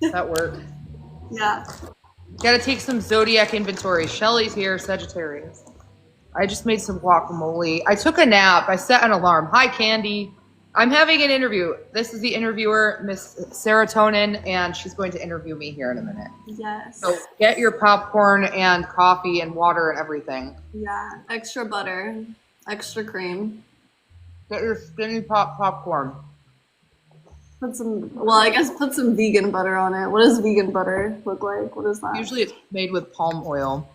That works. Yeah. Gotta take some zodiac inventory. Shelly's here, Sagittarius. I just made some guacamole. I took a nap. I set an alarm. Hi, Candy. I'm having an interview. This is the interviewer, Miss Serotonin, and she's going to interview me here in a minute. Yes. So get your popcorn and coffee and water and everything. Yeah. Extra butter, extra cream. Get your skinny popcorn. Put some, well, I guess put some vegan butter on it. What does vegan butter look like? What is that? Usually it's made with palm oil.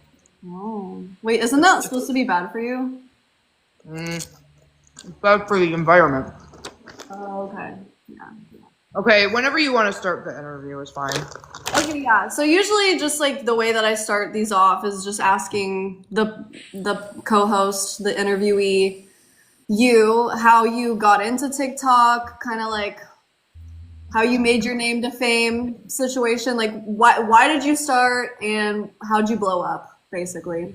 Oh. Wait, isn't that supposed to be bad for you? It's bad for the environment. Oh, okay. Yeah. Okay, whenever you want to start the interview is fine. Okay, yeah. So usually just like the way that I start these off is just asking the co-host, the interviewee, you, how you got into TikTok, kind of like how you made your name to fame situation. Like why did you start and how'd you blow up, basically?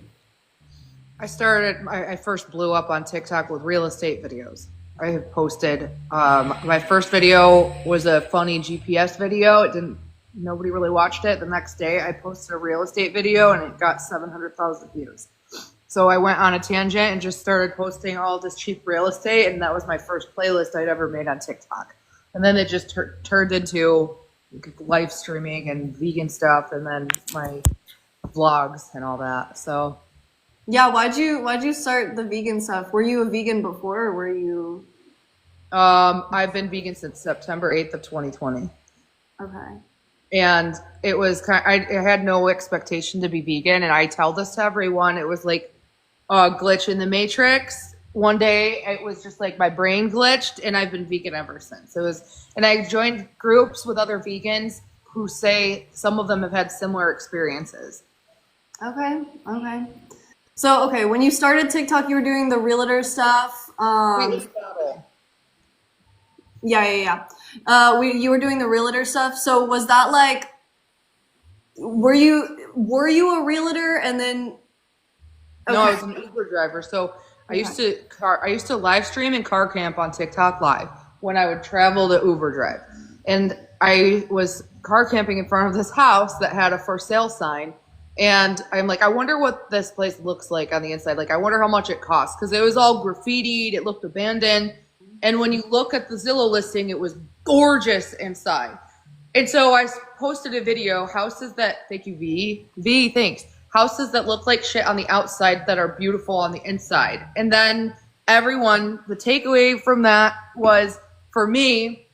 I first blew up on TikTok with real estate videos. I have posted, my first video was a funny GPS video. Nobody really watched it. The next day I posted a real estate video and it got 700,000 views. So I went on a tangent and just started posting all this cheap real estate, and that was my first playlist I'd ever made on TikTok. And then it just turned into live streaming and vegan stuff, and then my vlogs and all that. So Yeah, why'd you start the vegan stuff? Were you a vegan before, or were you? I've been vegan since September 8th of 2020. Okay. And it was I had no expectation to be vegan, and I tell this to everyone. It was like a glitch in the matrix. One day it was just like my brain glitched, and I've been vegan ever since. And I joined groups with other vegans who say some of them have had similar experiences. Okay. Okay. So, okay, when you started TikTok, you were doing the realtor stuff. Yeah. You were doing the realtor stuff. So was that like, were you a realtor and then? Okay. No, I was an Uber driver. So I used to live stream and car camp on TikTok Live when I would travel to Uber drive. And I was car camping in front of this house that had a for sale sign. And I'm like, I wonder what this place looks like on the inside. Like, I wonder how much it costs, because it was all graffitied. It looked abandoned. And when you look at the Zillow listing, it was gorgeous inside. And so I posted a video, houses that, thank you, V, thanks. Houses that look like shit on the outside that are beautiful on the inside. And then the takeaway from that was, for me,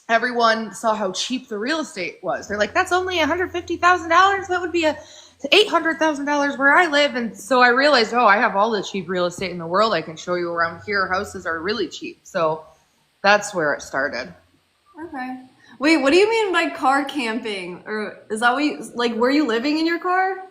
everyone saw how cheap the real estate was. They're like, that's only $150,000. That would be $800,000 where I live. And so I realized, I have all the cheap real estate in the world. I can show you around here. Houses are really cheap. So that's where it started. Okay. Wait, what do you mean by car camping? Or is that were you living in your car?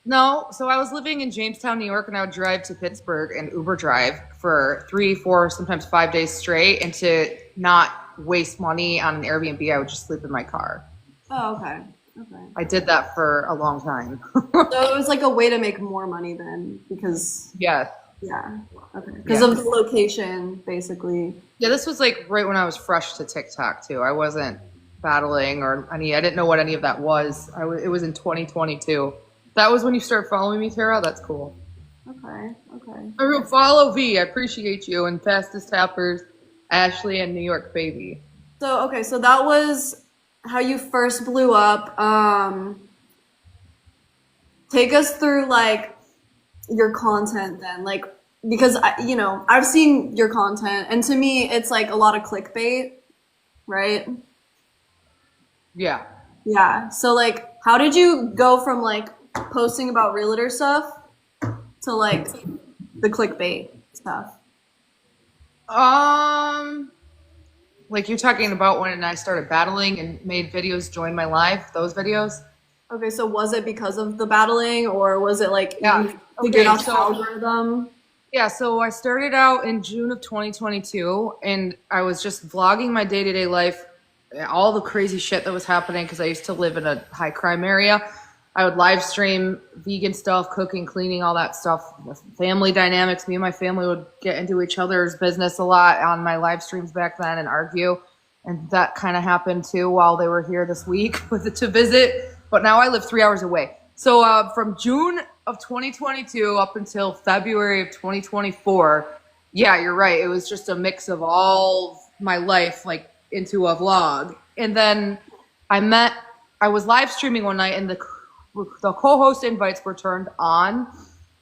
No. So I was living in Jamestown, New York, and I would drive to Pittsburgh and Uber drive for 3, 4, sometimes 5 days straight. And to not waste money on an Airbnb, I would just sleep in my car. Oh, okay. Okay. I did that for a long time. So it was like a way to make more money then, because Yeah. Okay, because of the location, basically. Yeah, this was like right when I was fresh to TikTok too. I wasn't battling I didn't know what any of that was. It was in 2022. That was when you started following me, Tara. That's cool. Okay. I will follow V. I appreciate you, and Fastest Tappers, Ashley, and New York Baby. So that was how you first blew up. Take us through like your content then, like, because I've seen your content, and to me it's like a lot of clickbait, right? Yeah. So like, how did you go from like posting about realtor stuff to like the clickbait stuff? Like you're talking about when I started battling and made videos, join my live, those videos? Okay, so was it because of the battling, or was it like you Okay, figured out the algorithm? Yeah, so I started out in June of 2022, and I was just vlogging my day-to-day life, all the crazy shit that was happening, because I used to live in a high crime area. I would live stream vegan stuff, cooking, cleaning, all that stuff. Family dynamics. Me and my family would get into each other's business a lot on my live streams back then and argue. And that kind of happened too while they were here this week to visit. But now I live 3 hours away. So from June of 2022 up until February of 2024, yeah, you're right. It was just a mix of all my life, like into a vlog. And then I was live streaming one night, and the co-host invites were turned on,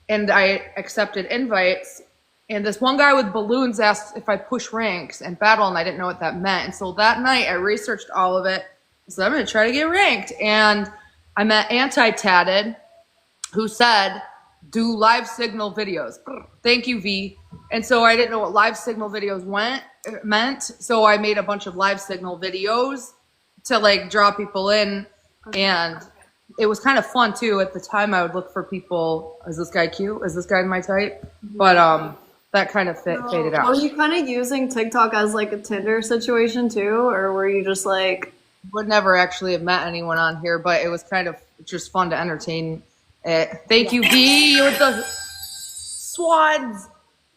and I accepted invites. And this one guy with balloons asked if I push ranks and battle, and I didn't know what that meant. And so that night I researched all of it. So I'm going to try to get ranked. And I met Anti-Tatted, who said, do live signal videos. Thank you, V. And so I didn't know what live signal videos meant. So I made a bunch of live signal videos to like draw people in. And it was kind of fun too. At the time I would look for people. Is this guy cute? Is this guy my type? But that kind of faded out. Were you kind of using TikTok as like a Tinder situation too? Or were you just like... Would never actually have met anyone on here, but it was kind of just fun to entertain it. Thank you, V, with the swans.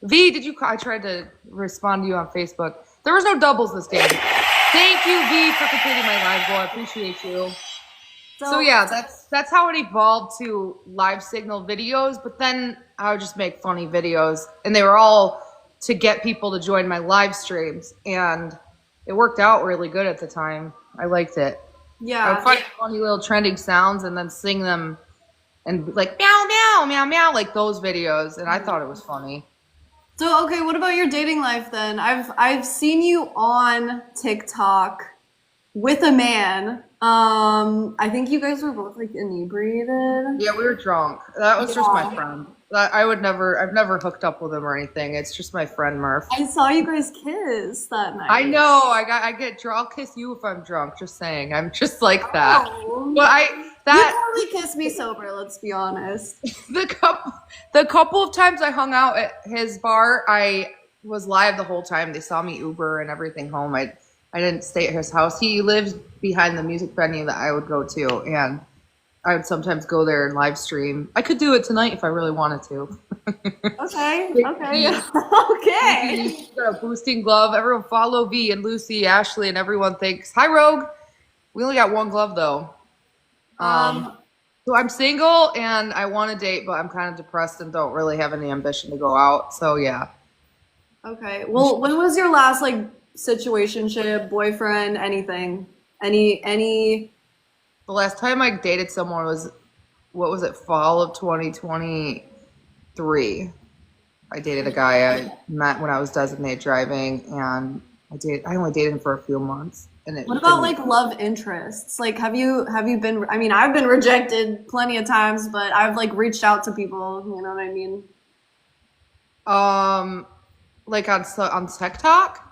V, I tried to respond to you on Facebook. There was no doubles this game. Thank you, V, for completing my live goal. I appreciate you. So yeah, that's how it evolved to live signal videos, but then I would just make funny videos, and they were all to get people to join my live streams, and it worked out really good at the time. I liked it. Yeah. I would find funny little trending sounds and then sing them and like meow, meow, meow, meow, like those videos. And I thought it was funny. So, okay, what about your dating life then? I've seen you on TikTok with a man. I think you guys were both like inebriated. Yeah, we were drunk. That was just my friend. I've never hooked up with him or anything. It's just my friend Murph. I saw you guys kiss that night. I know. I get drunk. I'll kiss you if I'm drunk. Just saying. I'm just like that. Oh. But You probably kissed me sober. Let's be honest. The couple of times I hung out at his bar, I was live the whole time. They saw me Uber and everything home. I didn't stay at his house. He lived behind the music venue that I would go to, and I would sometimes go there and live stream. I could do it tonight if I really wanted to. Okay. Okay. Got a boosting glove. Everyone follow V and Lucy, Ashley, and everyone thinks. Hi, Rogue. We only got one glove though. So I'm single and I want to date, but I'm kind of depressed and don't really have any ambition to go out. So yeah. Okay. Well, when was your last like situationship, boyfriend, anything? Any The last time I dated someone was, what was it, fall of 2023. I dated a guy I met when I was designated driving, and I only dated him for a few months. And what about like love interests? Like, have you been? I mean, I've been rejected plenty of times, but I've like reached out to people. You know what I mean? Like on TikTok.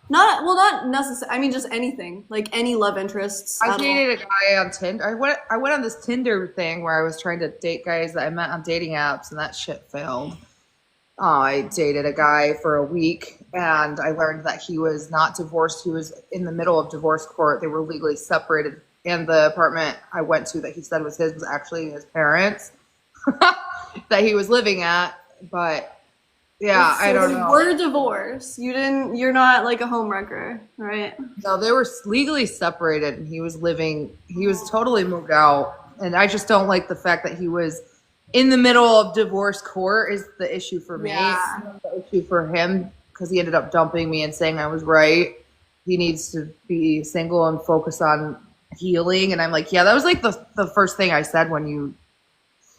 Not necessarily. I mean, just anything, like any love interests. I dated a guy on Tinder. I went on this Tinder thing where I was trying to date guys that I met on dating apps, and that shit failed. I dated a guy for a week, and I learned that he was not divorced. He was in the middle of divorce court. They were legally separated, and the apartment I went to that he said was his was actually his parents that he was living at. But yeah, so I don't know. We're divorced. You're not like a homewrecker, right? No, they were legally separated, and he was totally moved out. And I just don't like the fact that he was in the middle of divorce court is the issue for me. Yeah. The issue for him, because he ended up dumping me and saying I was right. He needs to be single and focus on healing. And I'm like, yeah, that was like the first thing I said when you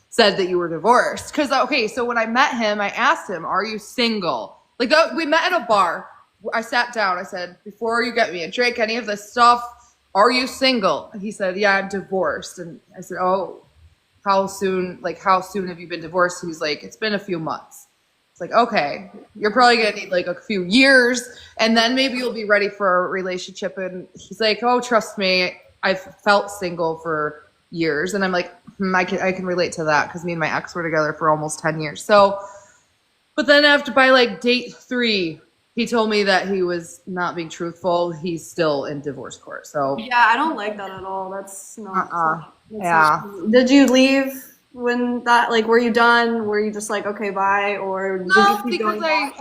said that you were divorced. Because, okay, so when I met him, I asked him, are you single? Like, we met at a bar. I sat down. I said, before you get me a drink, any of this stuff, are you single? And he said, yeah, I'm divorced. And I said, oh, how soon have you been divorced? He's like, it's been a few months. It's like, okay, you're probably going to need like a few years, and then maybe you'll be ready for a relationship. And he's like, oh, trust me, I've felt single for years. And I'm like, I can relate to that, because me and my ex were together for almost 10 years. So, but then by like date 3, he told me that he was not being truthful. He's still in divorce court. So yeah, I don't like that at all. That's not. Yeah. Did you leave when that, like, were you done? Were you just like, okay, bye? Or did you keep going back?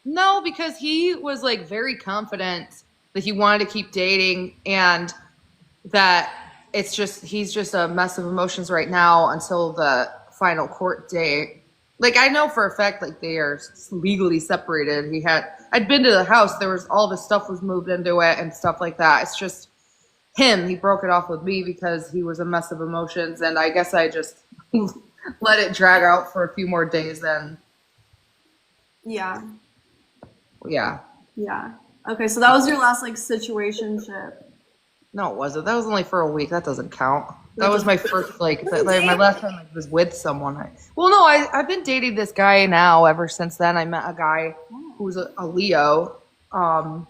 No, because he was like very confident that he wanted to keep dating, and that he's just a mess of emotions right now until the final court date. Like, I know for a fact, like, they are legally separated. I'd been to the house, there was all this stuff was moved into it and stuff like that. It's just him. He broke it off with me because he was a mess of emotions, and I guess I just let it drag out for a few more days. Then, Yeah. yeah. Yeah. Okay, so that was your last like situationship. No, it wasn't. That was only for a week. That doesn't count. That was my first my last time I was with someone. I've been dating this guy now ever since then. I met a guy who's a Leo. Why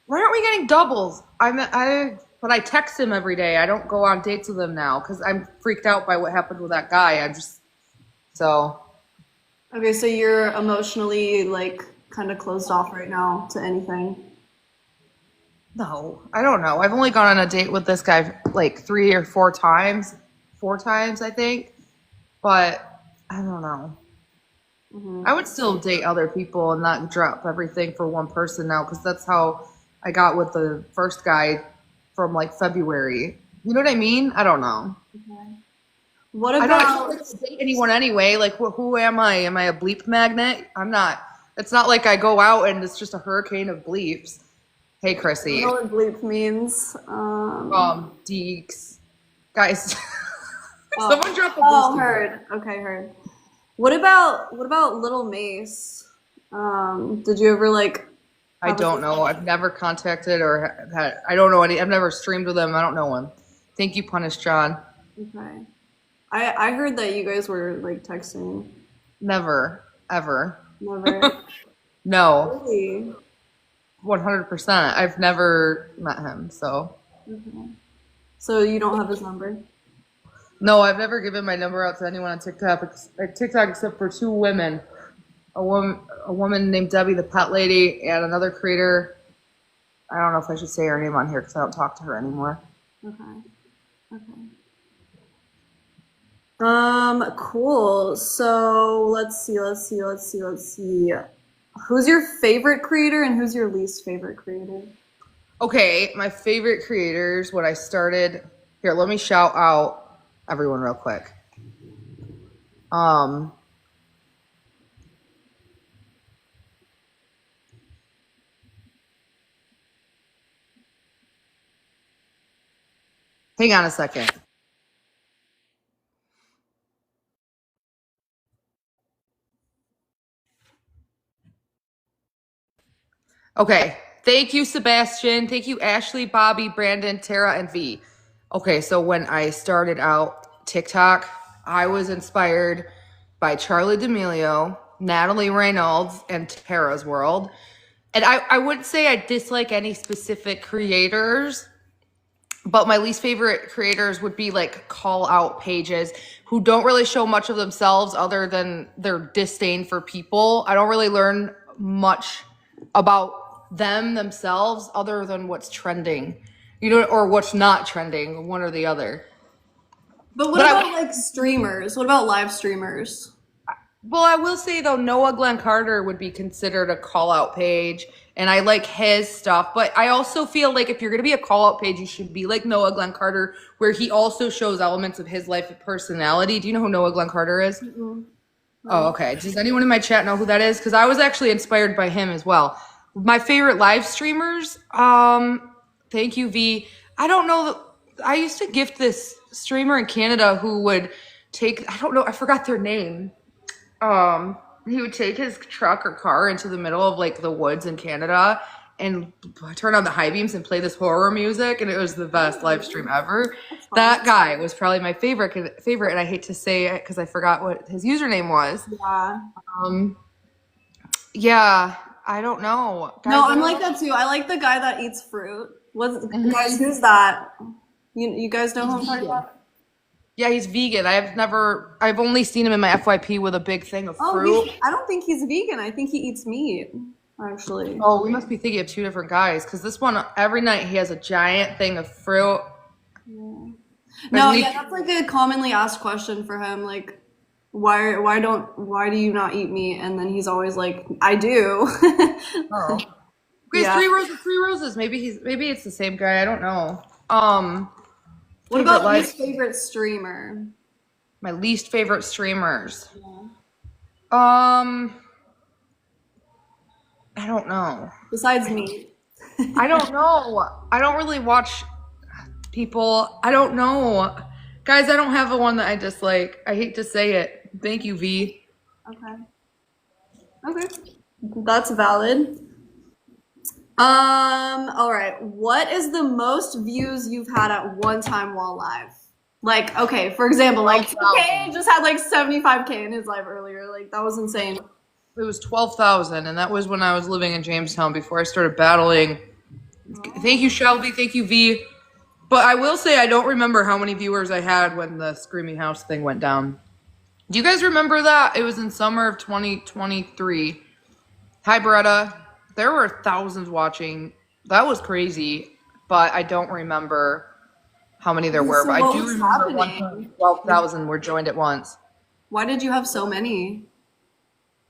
aren't we getting doubles? But I text him every day. I don't go on dates with him now because I'm freaked out by what happened with that guy. Okay, so you're emotionally like kind of closed off right now to anything. No, I don't know. I've only gone on a date with this guy like 3 or 4 times. 4 times, I think. But I don't know. I would still date other people and not drop everything for one person now, because that's how I got with the first guy from like February. You know what I mean? I don't know. Okay. What I about don't date anyone anyway. Like, who am I? Am I a bleep magnet? I'm not. It's not like I go out and it's just a hurricane of bleeps. Hey, Chrissy. I don't know what bleep means? Deeks. Guys. Oh. Someone drop a Oh, boost. heard. Okay, heard. What about Little Mace? Did you ever like I don't know. I've never contacted or had. I don't know any. I've never streamed with him. I don't know him. Thank you, Punish John. Okay. I heard that you guys were like texting. Never, ever. Never. No. Really? 100%. I've never met him. So. Okay. So you don't have his number? No, I've never given my number out to anyone on TikTok, except for 2 women. A woman named Debbie, the pet lady, and another creator. I don't know if I should say her name on here because I don't talk to her anymore. Okay. Okay. Cool. So let's see. Who's your favorite creator and who's your least favorite creator? Okay, my favorite creators, when I started here, let me shout out everyone real quick. Hang on a second. Okay. Thank you, Sebastian. Thank you, Ashley, Bobby, Brandon, Tara, and V. Okay, so when I started out TikTok, I was inspired by Charlie D'Amelio, Natalie Reynolds, and Tara's World. And I wouldn't say I dislike any specific creators, but my least favorite creators would be like call out pages who don't really show much of themselves other than their disdain for people. I don't really learn much about themselves other than what's trending, or what's not trending, one or the other. But what about like streamers? What about live streamers? Well, I will say though, Noah Glenn Carter would be considered a call out page, and I like his stuff. But I also feel like if you're going to be a call out page, you should be like Noah Glenn Carter, where he also shows elements of his life and personality. Do you know who Noah Glenn Carter is? Mm-hmm. Oh, okay. Does anyone in my chat know who that is? Because I was actually inspired by him as well. My favorite live streamers, thank you, V. I don't know. I used to gift this streamer in Canada who would take, I don't know, I forgot their name. He would take his truck or car into the middle of like the woods in Canada and turn on the high beams and play this horror music, and it was the best live stream ever. That guy was probably my favorite, and I hate to say it because I forgot what his username was. Yeah. Yeah, I don't know. Guys, No, I'm like that too. I like the guy that eats fruit. Guys, who's that? You guys know who I'm talking about? Yeah, he's vegan. I've only seen him in my FYP with a big thing of fruit. I don't think he's vegan. I think he eats meat, actually. Oh, we must be thinking of 2 different guys, because this one, every night he has a giant thing of fruit. Yeah. No, yeah, that's like a commonly asked question for him. Like, why do you not eat meat? And then he's always like, I do. Oh. Okay, Yeah. Three Roses. Maybe it's the same guy. I don't know. What Favorite about live least favorite streamer? my least favorite streamers. Yeah. I don't know. Besides me. I don't know. I don't really watch people. I don't know. Guys, I don't have a one that I dislike. I hate to say it. Thank you, V. Okay. Okay. That's valid. All right. What is the most views you've had at one time while live? Like, okay, for example, like 2K just had like 75K in his live earlier. Like, that was insane. It was 12,000, and that was when I was living in Jamestown before I started battling. Thank you, Shelby. Thank you, V. But I will say I don't remember how many viewers I had when the Screaming House thing went down. Do you guys remember that? It was in summer of 2023. Hi, Beretta. There were thousands watching. That was crazy, but I don't remember how many there were. So But I what do was remember happening? 12,000 were joined at once. Why did you have so many?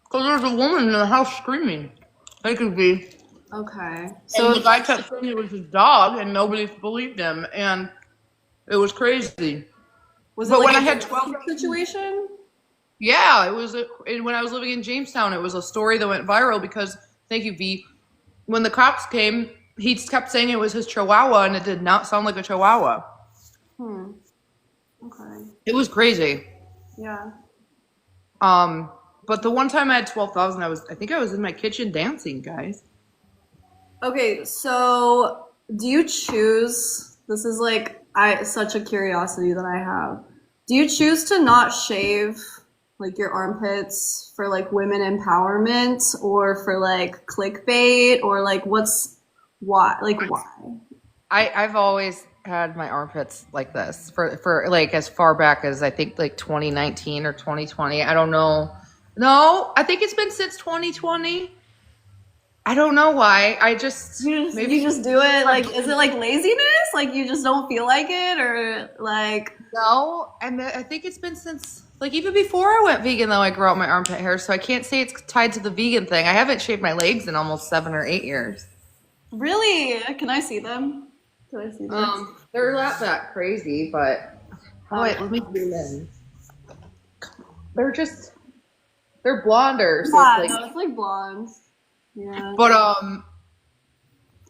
Because there was a woman in the house screaming. Thank you, V. Okay. So So the guy kept saying it was his dog, and nobody believed him, and it was crazy. was it But like when a I had 12 situation? Yeah, it was when I was living in Jamestown. It was a story that went viral because, thank you, V. When the cops came, he kept saying it was his Chihuahua, and it did not sound like a Chihuahua. Okay. It was crazy. Yeah. But the one time I had 12,000, I think I was in my kitchen dancing, guys. Okay, so do you choose, this is like such a curiosity that I have. Do you choose to not shave like your armpits for like women empowerment or for like clickbait or like why? I've always had my armpits like this for like as far back as I think like 2019 or 2020. I don't know. No, I think it's been since 2020. I don't know why. I just You just do it like, is it like laziness? Like you just don't feel like it or like no. And I think it's been since like even before I went vegan though I grew out my armpit hair, so I can't say it's tied to the vegan thing. I haven't shaved my legs in almost 7 or 8 years. Really? Can I see them? Can I see them? They're not that crazy, but wait, let me zoom in. They're blonder. So Yeah, it's no, it's like blondes. Yeah. but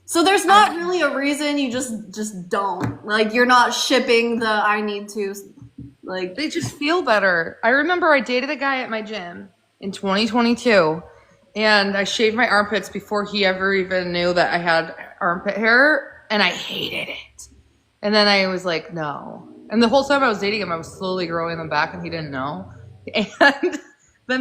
So there's not really a reason you just don't. Like you're not shipping the I need to like they just feel better. I remember I dated a guy at my gym in 2022, and I shaved my armpits before he ever even knew that I had armpit hair, and I hated it. And then I was like, no. And the whole time I was dating him, I was slowly growing them back, and he didn't know. And then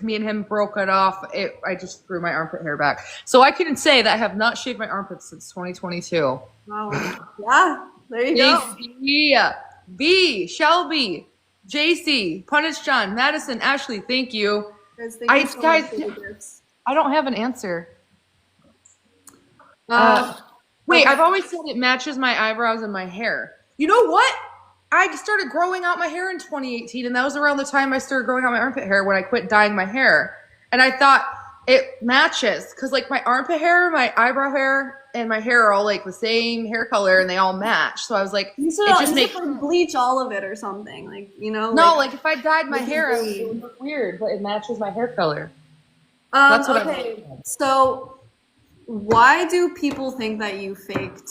me and him broke it off, I just grew my armpit hair back. So I can say that I have not shaved my armpits since 2022. wow. Yeah, there you go. Yeah. B, Shelby, JC, Punish John, Madison, Ashley, thank you. Guys, thank you so much for the gifts. I don't have an answer. Wait, Okay. I've always said it matches my eyebrows and my hair. You know what? I started growing out my hair in 2018, and that was around the time I started growing out my armpit hair when I quit dyeing my hair. And I thought it matches because like my armpit hair, my eyebrow hair, and my hair are all like the same hair color, and they all match. So I was like, You it should just makes like bleach all of it or something, like you know. no, like if I dyed my This is hair, it really- would look weird, but it matches my hair color. That's what okay. So, why do people think that you faked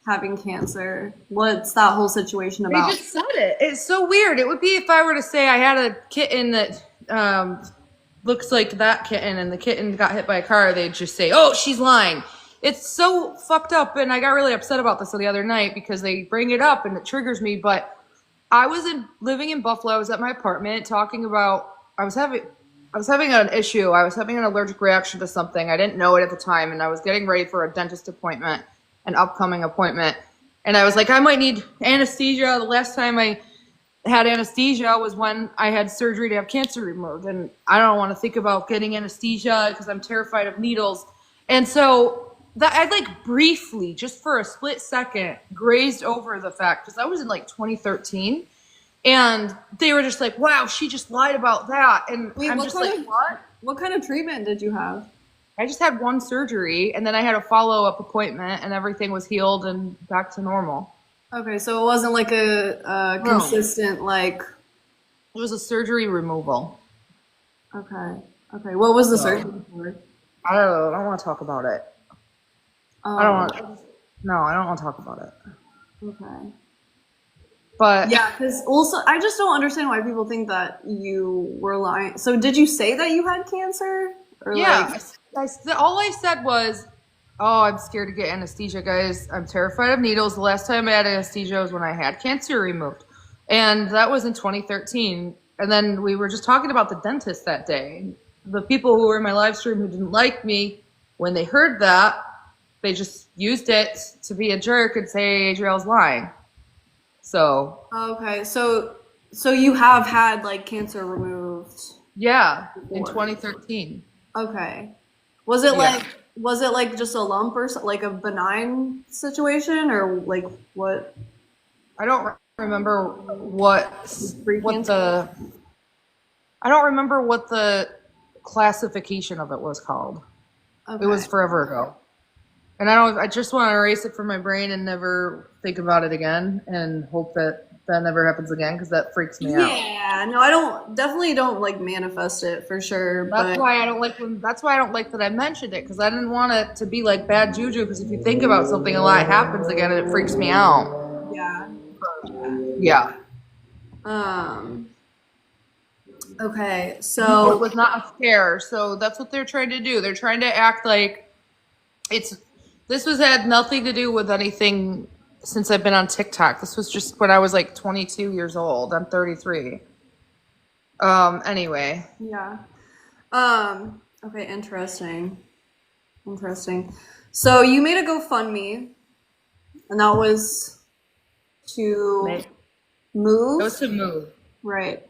having cancer? What's that whole situation They about? just said it. It's so weird. It would be if I were to say I had a kitten that looks like that kitten and the kitten got hit by a car, they'd just say, oh, she's lying. It's so fucked up, and I got really upset about this the other night because they bring it up and it triggers me, but I was living in Buffalo. I was at my apartment talking about I was having an issue. I was having an allergic reaction to something. I didn't know it at the time, and I was getting ready for a dentist appointment, an upcoming appointment. And I was like, I might need anesthesia. The last time I had anesthesia was when I had surgery to have cancer removed. And I don't want to think about getting anesthesia because I'm terrified of needles. And so that I like briefly, just for a split second, grazed over the fact, because that was in like 2013. And they were just like, wow, she just lied about that. And Wait, I'm what just kind like, of what? what kind of treatment did you have? I just had one surgery, and then I had a follow-up appointment, and everything was healed and back to normal. Okay, so it wasn't like a No. consistent like. It was a surgery removal. Okay. Okay. What was the So, surgery for? I don't want to talk about it. I don't want. No, I don't want to talk about it. Okay. But Yeah, because also I just don't understand why people think that you were lying. So did you say that you had cancer? Or yeah, all I said was, "Oh, I'm scared to get anesthesia, guys. I'm terrified of needles. The last time I had anesthesia was when I had cancer removed, and that was in 2013." And then we were just talking about the dentist that day. The people who were in my live stream who didn't like me, when they heard that, they just used it to be a jerk and say Adrielle's lying. So Okay, so you have had like cancer removed yeah, in before. 2013. Okay. Was it Yeah. like just a lump or like a benign situation or like what? I don't remember what Pre-cancer? the I don't remember what the classification of it was called. Okay. It was forever ago. And I just want to erase it from my brain and never think about it again and hope that that never happens again because that freaks me out. Yeah, no, I definitely don't like manifest it for sure, That's but why I don't like that I mentioned it because I didn't want it to be like bad juju because if you think about something a lot happens again and it freaks me out. yeah. Yeah. Okay, It so was not a scare. So that's what they're trying to do. They're trying to act like this had nothing to do with anything since I've been on TikTok. This was just when I was like 22 years old. I'm 33. Anyway. yeah. Okay, interesting. Interesting. So you made a GoFundMe, and that was to It move, was to move. right?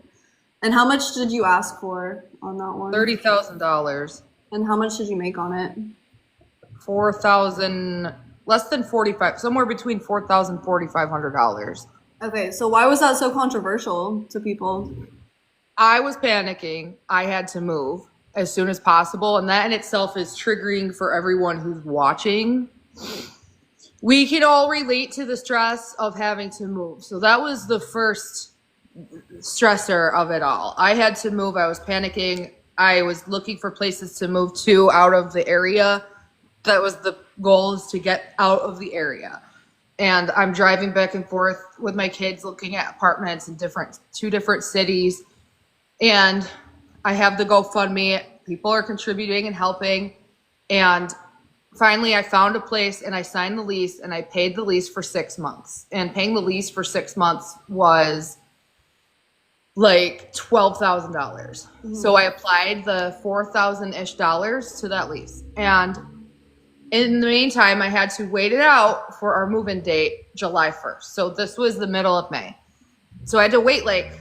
And how much did you ask for on that one? $30,000. And how much did you make on it? 4,000, less than 45, somewhere between $4,000 $4,500. Okay, so why was that so controversial to people? I was panicking. I had to move as soon as possible, and that in itself is triggering for everyone who's watching. We can all relate to the stress of having to move. So that was the first stressor of it all. I had to move. I was panicking. I was looking for places to move to out of the area. That was the goal, is to get out of the area. And I'm driving back and forth with my kids looking at apartments in two different cities. And I have the GoFundMe. People are contributing and helping. And finally I found a place and I signed the lease and I paid the lease for 6 months. And paying the lease for 6 months was like $12,000. So I applied the $4,000-ish to that lease. And in the meantime, I had to wait it out for our move-in date, July 1st. So this was the middle of May. So I had to wait like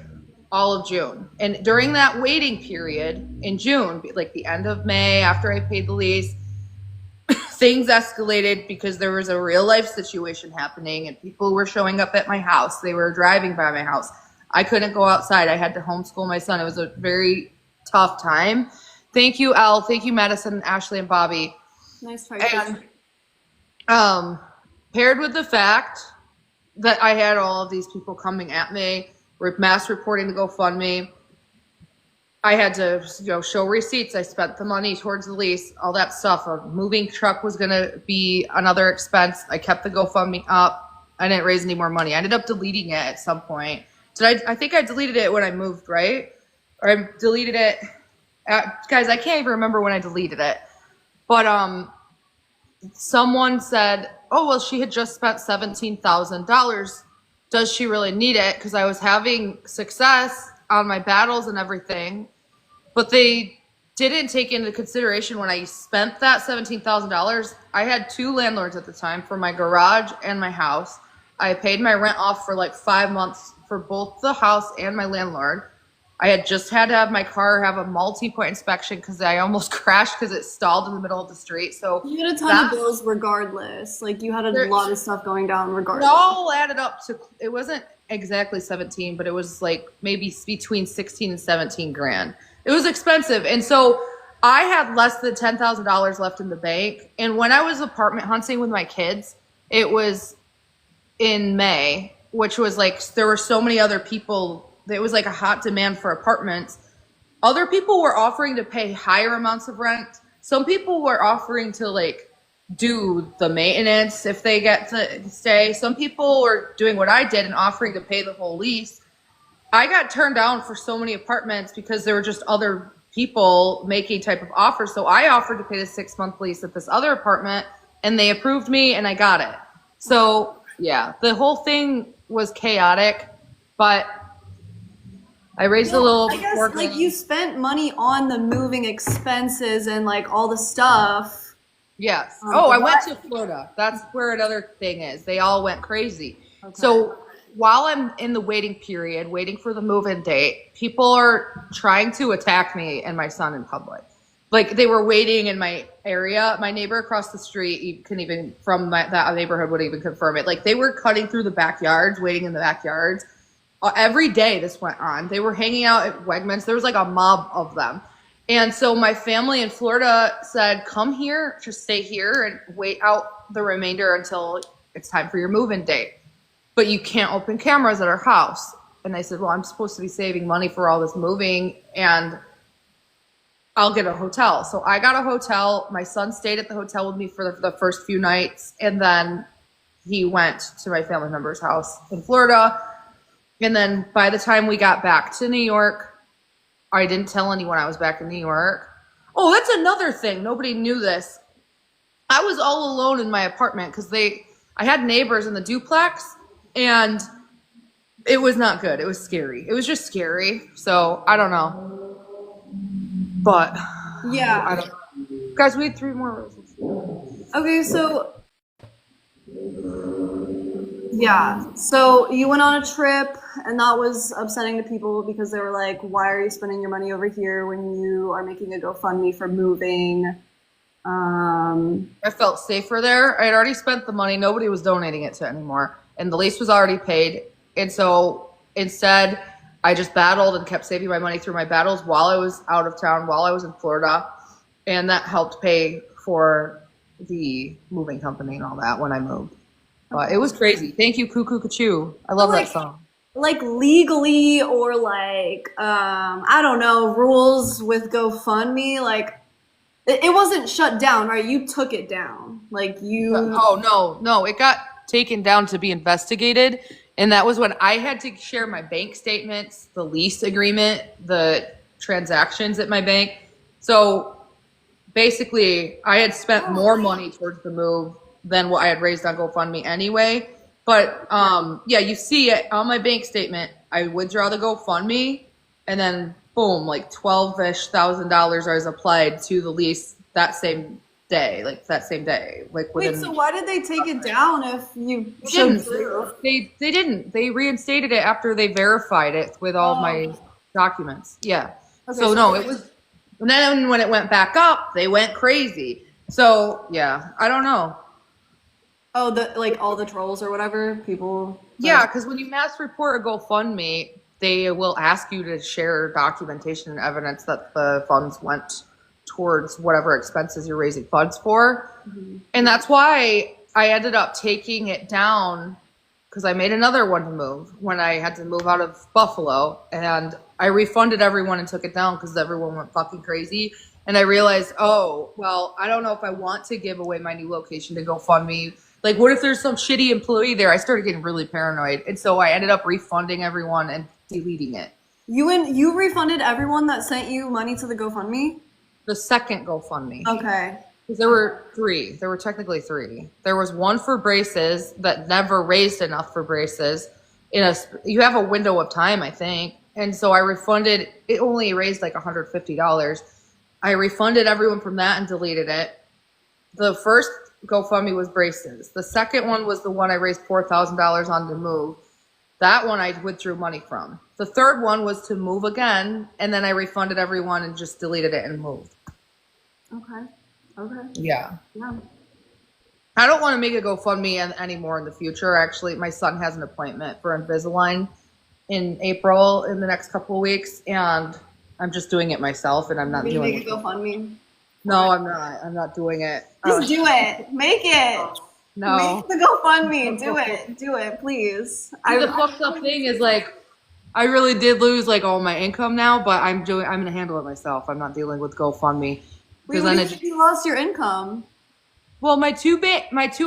all of June. And during that waiting period in June, like the end of May, after I paid the lease, things escalated because there was a real life situation happening and people were showing up at my house. They were driving by my house. I couldn't go outside. I had to homeschool my son. It was a very tough time. Thank you, Elle. Thank you, Madison, Ashley, and Bobby. Nice try. And paired with the fact that I had all of these people coming at me, mass reporting the GoFundMe, I had to show receipts. I spent the money towards the lease, all that stuff. A moving truck was going to be another expense. I kept the GoFundMe up. I didn't raise any more money. I ended up deleting it at some point. I think I deleted it when I moved, right? Or I deleted it. Guys, I can't even remember when I deleted it. But someone said, oh, well, she had just spent $17,000. Does she really need it? Because I was having success on my battles and everything. But they didn't take into consideration when I spent that $17,000. I had 2 landlords at the time for my garage and my house. I paid my rent off for like 5 months for both the house and my landlord. I had just had to have my car have a multi-point inspection because I almost crashed because it stalled in the middle of the street. So You had a ton of bills regardless. Like you had a lot of stuff going down it regardless. all added up to, it wasn't exactly 17, but it was like maybe between 16 and 17 grand. It was expensive. And so I had less than $10,000 left in the bank. And when I was apartment hunting with my kids, it was in May, which was like, there were so many other people. It was like a hot demand for apartments. Other people were offering to pay higher amounts of rent. Some people were offering to like do the maintenance if they get to stay. Some people were doing what I did and offering to pay the whole lease. I got turned down for so many apartments because there were just other people making type of offers. So I offered to pay the 6-month lease at this other apartment and they approved me and I got it. So yeah, the whole thing was chaotic, but I raised a little. I guess like you spent money on the moving expenses and like all the stuff. Yes. I went to Florida. That's where another thing is. They all went crazy. Okay. So while I'm in the waiting period, waiting for the move-in date, people are trying to attack me and my son in public. Like they were waiting in my area. My neighbor across the street can even from that neighborhood would even confirm it. Like they were cutting through the backyards, waiting in the backyards. Every day this went on. They were hanging out at Wegmans. There was like a mob of them. And so my family in Florida said, come here, just stay here and wait out the remainder until it's time for your move-in date. But you can't open cameras at our house. And I said, well, I'm supposed to be saving money for all this moving and I'll get a hotel. So I got a hotel. My son stayed at the hotel with me for the first few nights. And then he went to my family member's house in Florida. And then by the time we got back to New York, I didn't tell anyone I was back in New York. Oh, that's another thing. Nobody knew this. I was all alone in my apartment because I had neighbors in the duplex and it was not good. It was scary. It was just scary. So I don't know. But yeah. I don't know. Guys, we had 3 more roses. Okay, so yeah. So you went on a trip and that was upsetting to people because they were like, why are you spending your money over here when you are making a GoFundMe for moving? I felt safer there. I had already spent the money. Nobody was donating it to anymore. And the lease was already paid. And so instead, I just battled and kept saving my money through my battles while I was out of town, while I was in Florida. And that helped pay for the moving company and all that when I moved. But it was crazy. Thank you, Cuckoo Cachoo. I love that song. Like legally or like, I don't know, rules with GoFundMe, like it wasn't shut down, right? You took it down. Like you. Oh, no. It got taken down to be investigated. And that was when I had to share my bank statements, the lease agreement, the transactions at my bank. So basically, I had spent more money towards the move than what I had raised on GoFundMe anyway. But yeah, you see it on my bank statement. I withdraw the GoFundMe, and then boom, like $12,000-ish was applied to the lease that same day, like within. Wait, so why did they take it down if you showed proof? They didn't. They reinstated it after they verified it with all my documents. Yeah. Okay, so no, it was. And then when it went back up, they went crazy. So yeah, I don't know. Oh, like all the trolls or whatever people. Yeah, because when you mass report a GoFundMe, they will ask you to share documentation and evidence that the funds went towards whatever expenses you're raising funds for. Mm-hmm. And that's why I ended up taking it down because I made another one to move when I had to move out of Buffalo, and I refunded everyone and took it down because everyone went fucking crazy. And I realized, oh, well, I don't know if I want to give away my new location to GoFundMe. Like, what if there's some shitty employee there? I started getting really paranoid. And so I ended up refunding everyone and deleting it. You refunded everyone that sent you money to the GoFundMe? The second GoFundMe. Okay. Because there were 3. There were technically 3. There was one for braces that never raised enough for braces. You have a window of time, I think. And so I refunded. It only raised like $150. I refunded everyone from that and deleted it. The first GoFundMe was braces. The second one was the one I raised $4,000 on to move. That one I withdrew money from. The third one was to move again, and then I refunded everyone and just deleted it and moved. Okay. Yeah. I don't want to make a GoFundMe anymore in the future. Actually, my son has an appointment for Invisalign in April in the next couple of weeks, and I'm just doing it myself, and I'm not Maybe doing make it. a GoFundMe. No, I'm not. I'm not doing it. Just do it. Make it. No. Make the GoFundMe. Do it. Do it, please. The fucked up thing is like, I really did lose like all my income now, but I'm gonna handle it myself. I'm not dealing with GoFundMe Wait, what do you think you lost your income? well, my two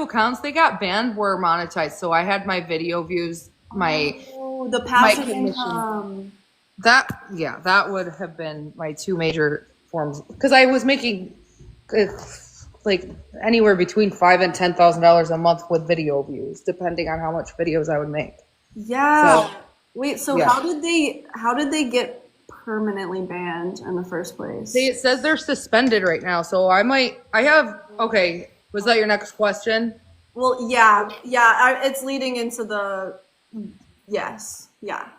accounts they got banned were monetized, so I had my video views, The passive commission. income. That would have been my two major forms because I was making like anywhere between $5,000 and $10,000 a month with video views, depending on how much videos I would make. Yeah. So, wait, so yeah. how did they get permanently banned in the first place? It says they're suspended right now, so okay, was that your next question? Well, yeah, it's leading into the yes, yeah.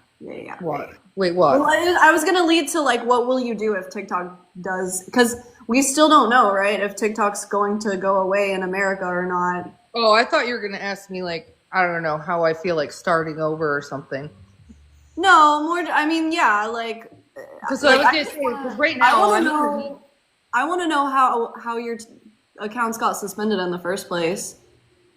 What? Wait, what? Well, I was gonna lead to like, what will you do if TikTok does? Because we still don't know, right? If TikTok's going to go away in America or not. Oh, I thought you were gonna ask me like, I don't know, how I feel like starting over or something. No, more. I mean, yeah, like. Because Like, right now, I want to know how your accounts got suspended in the first place.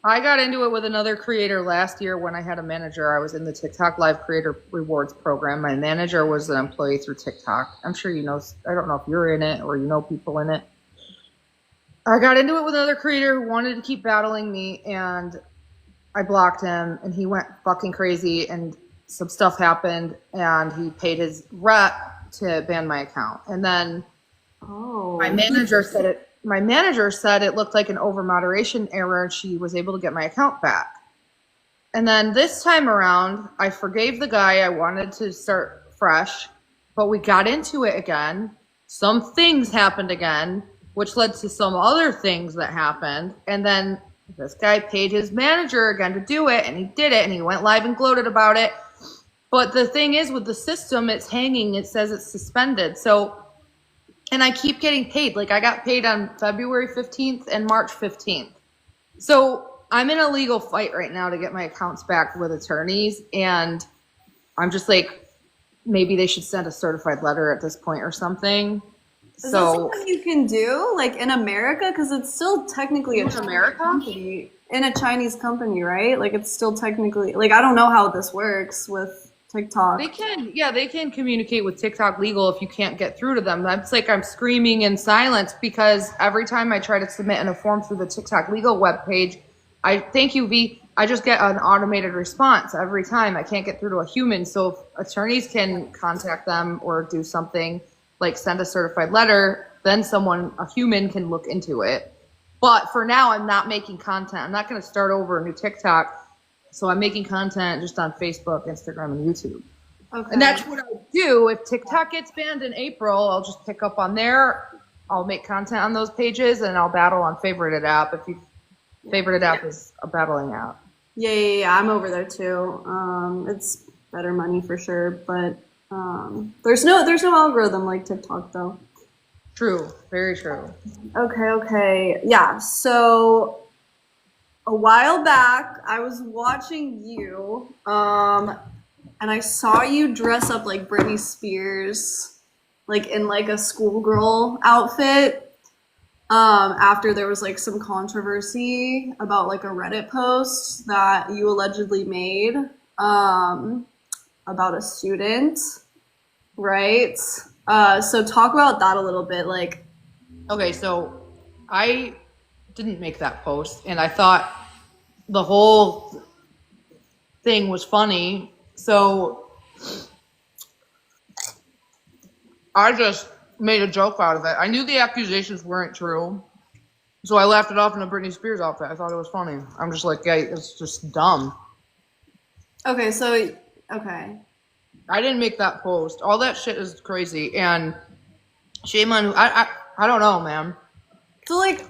I got into it with another creator last year when I had a manager. I was in the TikTok Live Creator Rewards program. My manager was an employee through TikTok. I'm sure you know. I don't know if you're in it or you know people in it. I got into it with another creator who wanted to keep battling me, and I blocked him, and he went fucking crazy, and some stuff happened, and he paid his rep to ban my account. And then my manager said it looked like an over moderation error, and she was able to get my account back. And then this time around, I forgave the guy. I wanted to start fresh, but we got into it again. Some things happened again, which led to some other things that happened. And then this guy paid his manager again to do it, and he did it, and he went live and gloated about it. But the thing is, with the system, it's hanging. It says it's suspended. So, and I keep getting paid. Like, I got paid on February 15th and March 15th. So I'm in a legal fight right now to get my accounts back with attorneys. And I'm just like, maybe they should send a certified letter at this point or something. Is that something you can do, like, in America? Because it's still technically a Chinese company. In a Chinese company, right? Like, it's still technically, like, I don't know how this works with TikTok. They can communicate with TikTok legal if you can't get through to them. That's like I'm screaming in silence because every time I try to submit in a form through the TikTok legal webpage, thank you, V, I just get an automated response every time. I can't get through to a human. So if attorneys can contact them or do something like send a certified letter, then a human can look into it. But for now, I'm not making content. I'm not going to start over a new TikTok. So I'm making content just on Facebook, Instagram, and YouTube. Okay. And that's what I'll do. If TikTok gets banned in April, I'll just pick up on there. I'll make content on those pages, and I'll battle on Favorited App. Favorited App is a battling app. Yeah. I'm over there too. It's better money for sure, but there's no algorithm like TikTok though. True. Very true. Okay. Yeah. So a while back, I was watching you, and I saw you dress up like Britney Spears, like in like a schoolgirl outfit. After there was like some controversy about like a Reddit post that you allegedly made, about a student, right? So talk about that a little bit, like. Okay, so I didn't make that post, and I thought the whole thing was funny, so I just made a joke out of it. I knew the accusations weren't true, so I laughed it off in a Britney Spears outfit. I thought it was funny. I'm just like, yeah, it's just dumb. Okay. I didn't make that post. All that shit is crazy, and shame on who. I don't know, man. So like,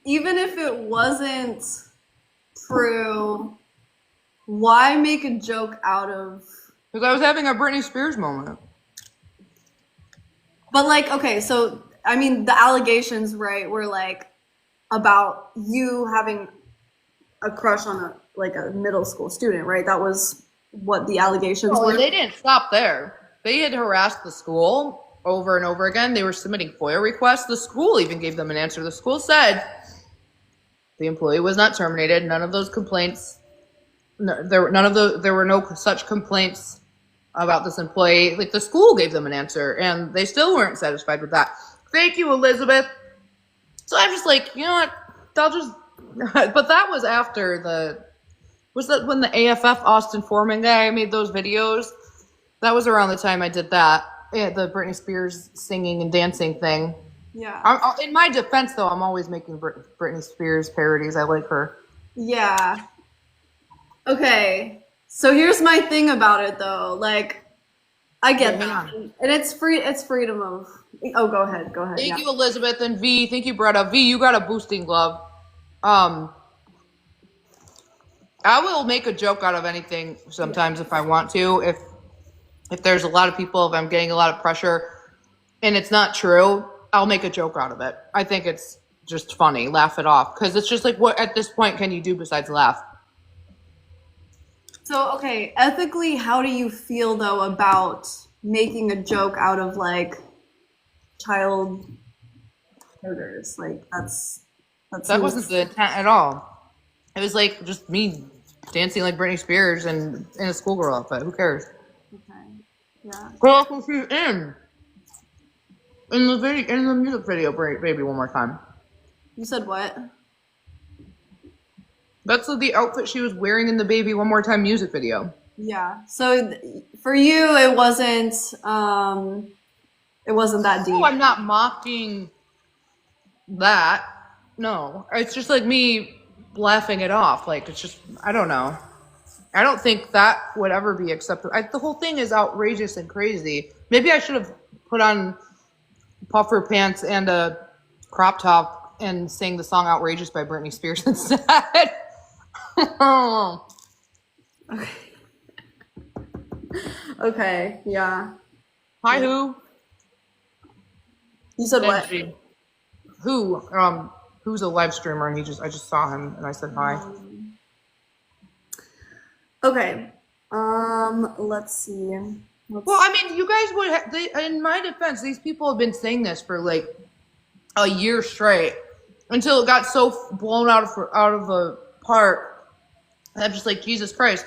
even if it wasn't true, why make a joke out of? Because I was having a Britney Spears moment. But like, okay, so I mean, the allegations, right, were like about you having a crush on a middle school student, right? That was what the allegations were. They didn't stop there. They had harassed the school, over and over again. They were submitting FOIA requests. The school even gave them an answer. The school said the employee was not terminated. None of those complaints, there were no such complaints about this employee. Like, the school gave them an answer, and they still weren't satisfied with that. Thank you, Elizabeth. So I'm just like, you know what? I'll just. But that was after was that when the AFF Austin Foreman guy made those videos? That was around the time I did that. Yeah, the Britney Spears singing and dancing thing. Yeah. In my defense, though, I'm always making Britney Spears parodies. I like her. Yeah. Okay. So here's my thing about it, though. Like, I get that, and it's free. It's freedom of. Oh, go ahead. Go ahead. Thank you, Elizabeth and V. Thank you, Bretta. V, you got a boosting glove. I will make a joke out of anything sometimes if I want to. If there's a lot of people, if I'm getting a lot of pressure, and it's not true, I'll make a joke out of it. I think it's just funny. Laugh it off, because it's just like, what at this point can you do besides laugh? So, okay, ethically, how do you feel, though, about making a joke out of, like, child murders? Like, that wasn't the intent at all. It was like just me dancing like Britney Spears and in a schoolgirl outfit. Who cares? Okay. Yeah. Girl, who she's in the video, in the music video, baby, one more time. You said what? That's the outfit she was wearing in the Baby One More Time music video. Yeah. So for you, it wasn't that deep. Oh, I'm not mocking that. No, it's just like me laughing it off. Like, it's just, I don't know. I don't think that would ever be acceptable. The whole thing is outrageous and crazy. Maybe I should have put on puffer pants and a crop top and sang the song "Outrageous" by Britney Spears instead. Okay. Okay. Yeah. Hi, who? You said what? Who? Who's a live streamer? And I just saw him and I said hi. Okay. Let's see. Well, I mean, you guys would. In my defense, these people have been saying this for like a year straight until it got so blown out of the park. And I'm just like, Jesus Christ.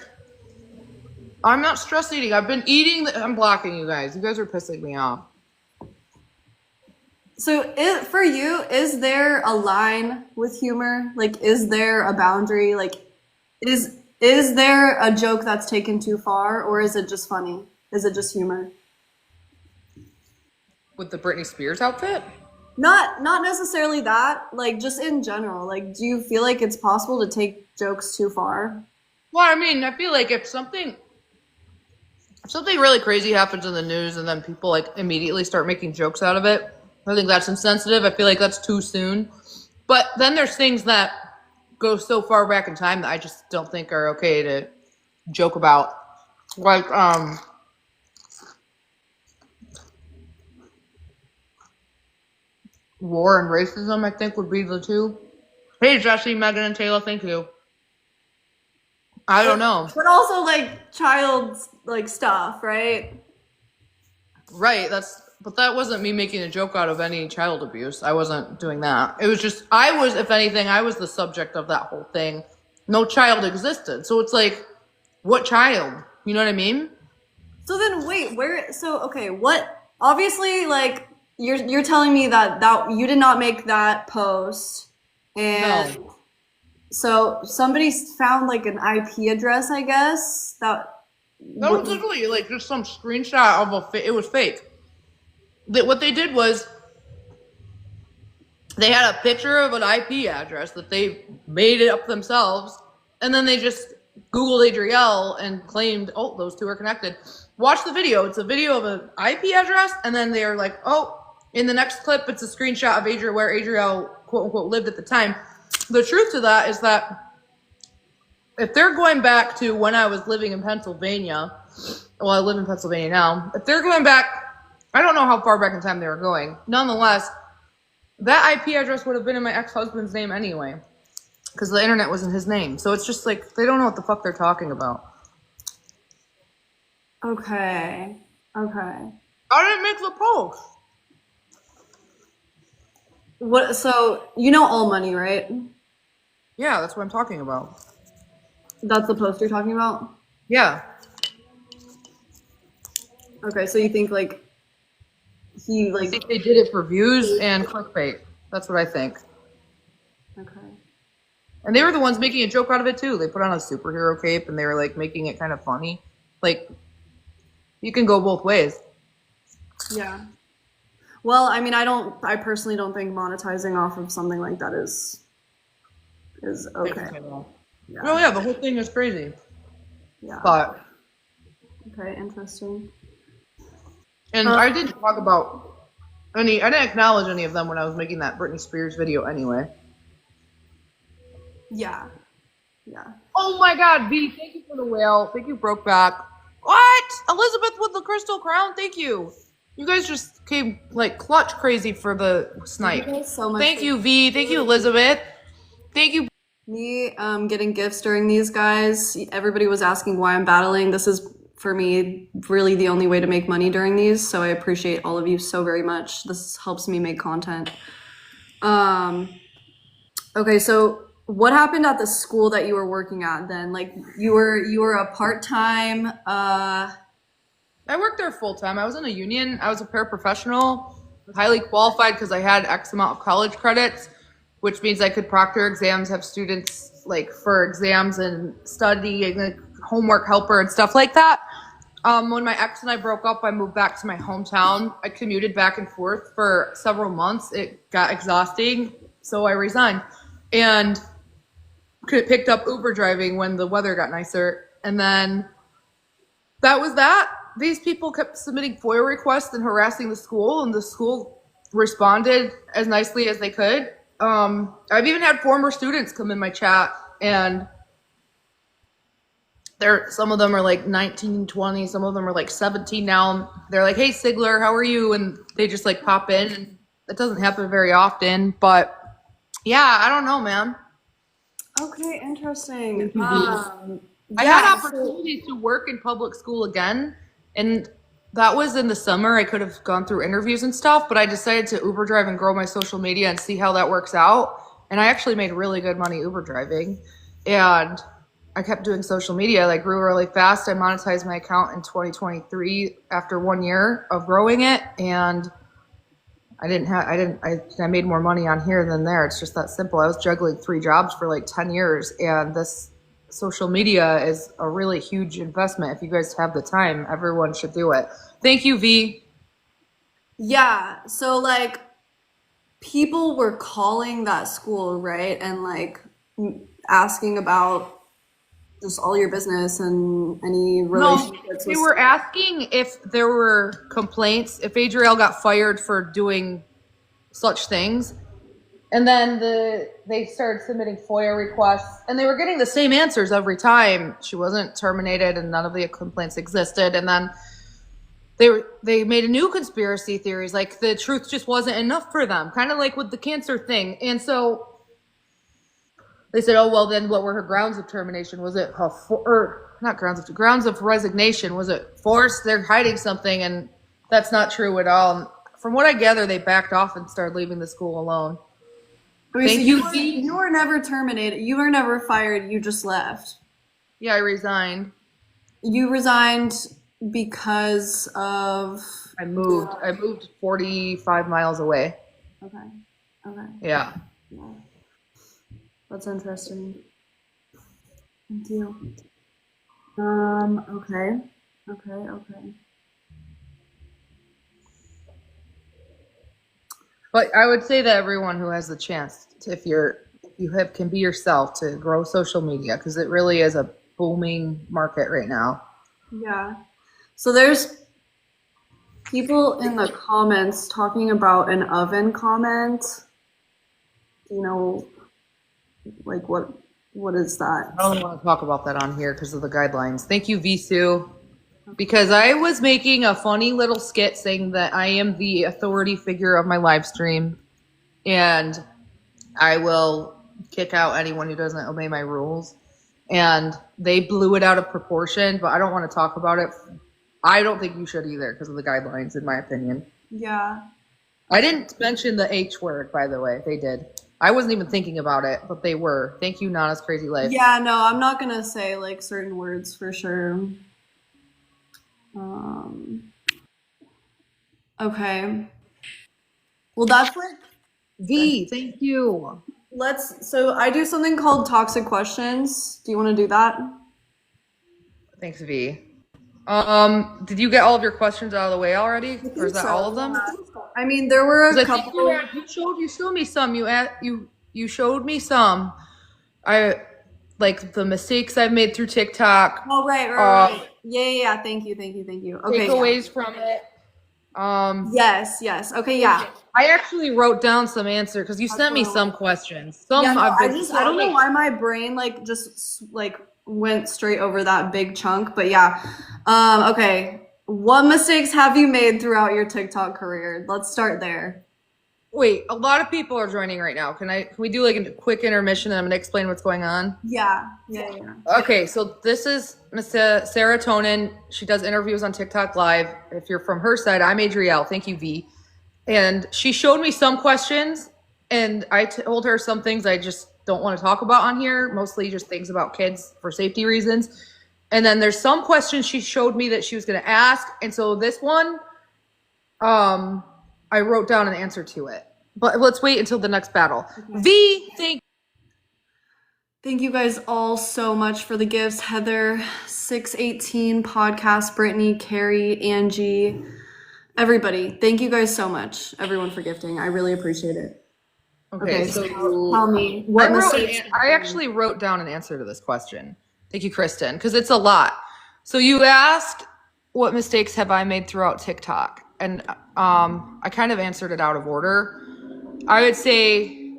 I'm not stress eating. I've been eating. I'm blocking you guys. You guys are pissing me off. So, for you, is there a line with humor? Like, is there a boundary? Like, is there a joke that's taken too far, or is it just funny? Is it just humor? With the Britney Spears outfit? Not necessarily that. Like, just in general. Like, do you feel like it's possible to take jokes too far? Well, I mean, I feel like if something really crazy happens in the news and then people like immediately start making jokes out of it, I think that's insensitive. I feel like that's too soon. But then there's things that go so far back in time that I just don't think are okay to joke about. Like, war and racism, I think, would be the two. Hey, Jesse, Megan, and Taylor, thank you. I don't know. But also, like, child, like, stuff, right? Right, but that wasn't me making a joke out of any child abuse. I wasn't doing that. It was just, if anything, I was the subject of that whole thing. No child existed. So it's like, what child? You know what I mean? So then, wait, okay, what, obviously, like, you're telling me that you did not make that post, and No. So somebody found, like, an IP address, I guess, that... No, it's literally, like, just some screenshot of it was fake. What they did was, they had a picture of an IP address that they made it up themselves, and then they just Googled Adrielle and claimed, oh, those two are connected. Watch the video. It's a video of an IP address, and then they're like, oh, in the next clip, it's a screenshot of where Adrielle, quote unquote, lived at the time. The truth to that is that if they're going back to when I was living in Pennsylvania, well, I live in Pennsylvania now. If they're going back, I don't know how far back in time they were going. Nonetheless, that IP address would have been in my ex-husband's name anyway, because the internet was in his name. So it's just like, they don't know what the fuck they're talking about. Okay. I didn't make the post. What? So you know All Money, right? Yeah, that's what I'm talking about. That's the post you're talking about? Yeah. Okay, so you think like he I like think they did it for views and clickbait. That's what I think. okay. And they were the ones making a joke out of it too. They put on a superhero cape and they were like making it kind of funny. Like, you can go both ways. Yeah. Well, I mean, I personally don't think monetizing off of something like that is okay. Oh Yeah. yeah, the whole thing is crazy. Yeah. But Okay, interesting. and I didn't talk about I didn't acknowledge any of them when I was making that Britney Spears video anyway. Yeah. Yeah. Oh my god, B, thank you for the whale. Thank you, Brokeback. What? Elizabeth with the crystal crown, thank you. You guys just came like clutch crazy for the snipe. Thank you so much. Thank you, V. Thank you, Elizabeth. Thank you. Me getting gifts during these, guys. Everybody was asking why I'm battling. This is for me really the only way to make money during these, so I appreciate all of you so very much. This helps me make content. Okay, so what happened at the school that you were working at then? Like you were a part-time I worked there full time. I was in a union. I was a paraprofessional, highly qualified because I had X amount of college credits, which means I could proctor exams, have students like for exams and study and like, homework helper and stuff like that. When my ex and I broke up, I moved back to my hometown. I commuted back and forth for several months. It got exhausting, so I resigned and picked up Uber driving when the weather got nicer. And then that was that. These people kept submitting FOIA requests and harassing the school, and the school responded as nicely as they could. I've even had former students come in my chat, and some of them are like 19, 20, some of them are like 17 now. They're like, hey, Sigler, how are you? And they just like pop in, and that doesn't happen very often. But yeah, I don't know, man. Okay, interesting. I had opportunities to work in public school again, and that was in the summer. I could have gone through interviews and stuff, but I decided to Uber drive and grow my social media and see how that works out. And I actually made really good money Uber driving, and I kept doing social media. Like grew really fast. I monetized my account in 2023 after 1 year of growing it, and I made more money on here than there. It's just that simple. I was juggling 3 jobs for like 10 years, and this social media is a really huge investment. If you guys have the time, everyone should do it. Thank you, V. Yeah, so like people were calling that school, right? And like asking about just all your business and any relationships. They were asking if there were complaints, if Adrielle got fired for doing such things. And then they started submitting FOIA requests, and they were getting the same answers every time. She wasn't terminated, and none of the complaints existed. And then they made a new conspiracy theories, like the truth just wasn't enough for them, kind of like with the cancer thing. And so they said, "Oh well, then what were her grounds of termination? Was it grounds of resignation? Was it forced? They're hiding something, and that's not true at all." And from what I gather, they backed off and started leaving the school alone. Thank you. You were never terminated. You were never fired. You just left. Yeah, I resigned. You resigned because of... I moved. I moved 45 miles away. Okay. Okay. Yeah. That's interesting. Thank you. Okay. Okay. But I would say that everyone who has the chance, can be yourself, to grow social media, because it really is a booming market right now. Yeah. So there's people in the comments talking about an oven comment. You know, like what is that? I don't want to talk about that on here because of the guidelines. Thank you, Visu. Because I was making a funny little skit saying that I am the authority figure of my live stream, and I will kick out anyone who doesn't obey my rules. And they blew it out of proportion, but I don't want to talk about it I don't think you should either because of the guidelines, in my opinion. Yeah. I didn't mention the H word, by the way. They did. I wasn't even thinking about it, but they were. Thank you, Nana's Crazy Life. Yeah, no, I'm not gonna say like certain words for sure. Okay. Well, that's like V, thank you. so I do something called toxic questions. Do you want to do that? Thanks, V. Did you get all of your questions out of the way already? Or is that all of them? I mean, there were a 'Cause I couple. think you showed me some. You showed me some. I like the mistakes I've made through TikTok. Oh, right. Yeah. Thank you. Okay. Takeaways from it. Yes. Okay, yeah. I actually wrote down some answers because you sent me some questions. Some Yeah, no, I've been, I don't know why my brain like just like went straight over that big chunk, but yeah. Okay. What mistakes have you made throughout your TikTok career? Let's start there. Wait, a lot of people are joining right now. Can we do like a quick intermission and I'm gonna explain what's going on? Yeah. Okay, so this is Miss Serotonin. She does interviews on TikTok Live. If you're from her side, I'm Adrielle. Thank you, V. And she showed me some questions, and I told her some things I just don't want to talk about on here, mostly just things about kids for safety reasons. And then there's some questions she showed me that she was going to ask. And so this one, I wrote down an answer to it. But let's wait until the next battle. Okay. V, Thank you guys all so much for the gifts. Heather, 618 podcast, Brittany, Carrie, Angie, everybody. Thank you guys so much, everyone, for gifting. I really appreciate it. Okay, so tell me what mistakes. I actually wrote down an answer to this question. Thank you, Kristen, because it's a lot. So you asked, what mistakes have I made throughout TikTok? And I kind of answered it out of order. I would say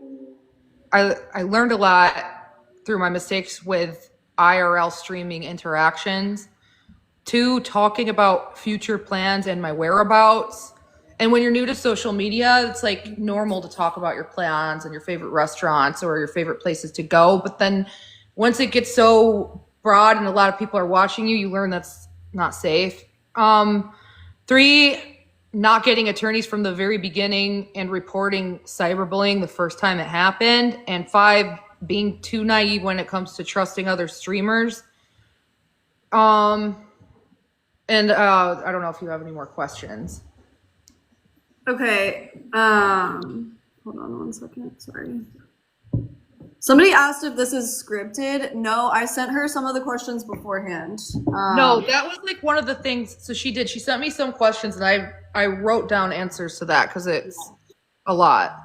I learned a lot through my mistakes with IRL streaming interactions. 2, talking about future plans and my whereabouts. And when you're new to social media, it's like normal to talk about your plans and your favorite restaurants or your favorite places to go. But then once it gets so broad and a lot of people are watching you, you learn that's not safe. 3, not getting attorneys from the very beginning and reporting cyberbullying the first time it happened. And 5, being too naive when it comes to trusting other streamers. And I don't know if you have any more questions. Okay. Hold on one second. Sorry. Somebody asked if this is scripted. No, I sent her some of the questions beforehand. No, that was like one of the things. So she sent me some questions and I wrote down answers to that because it's a lot.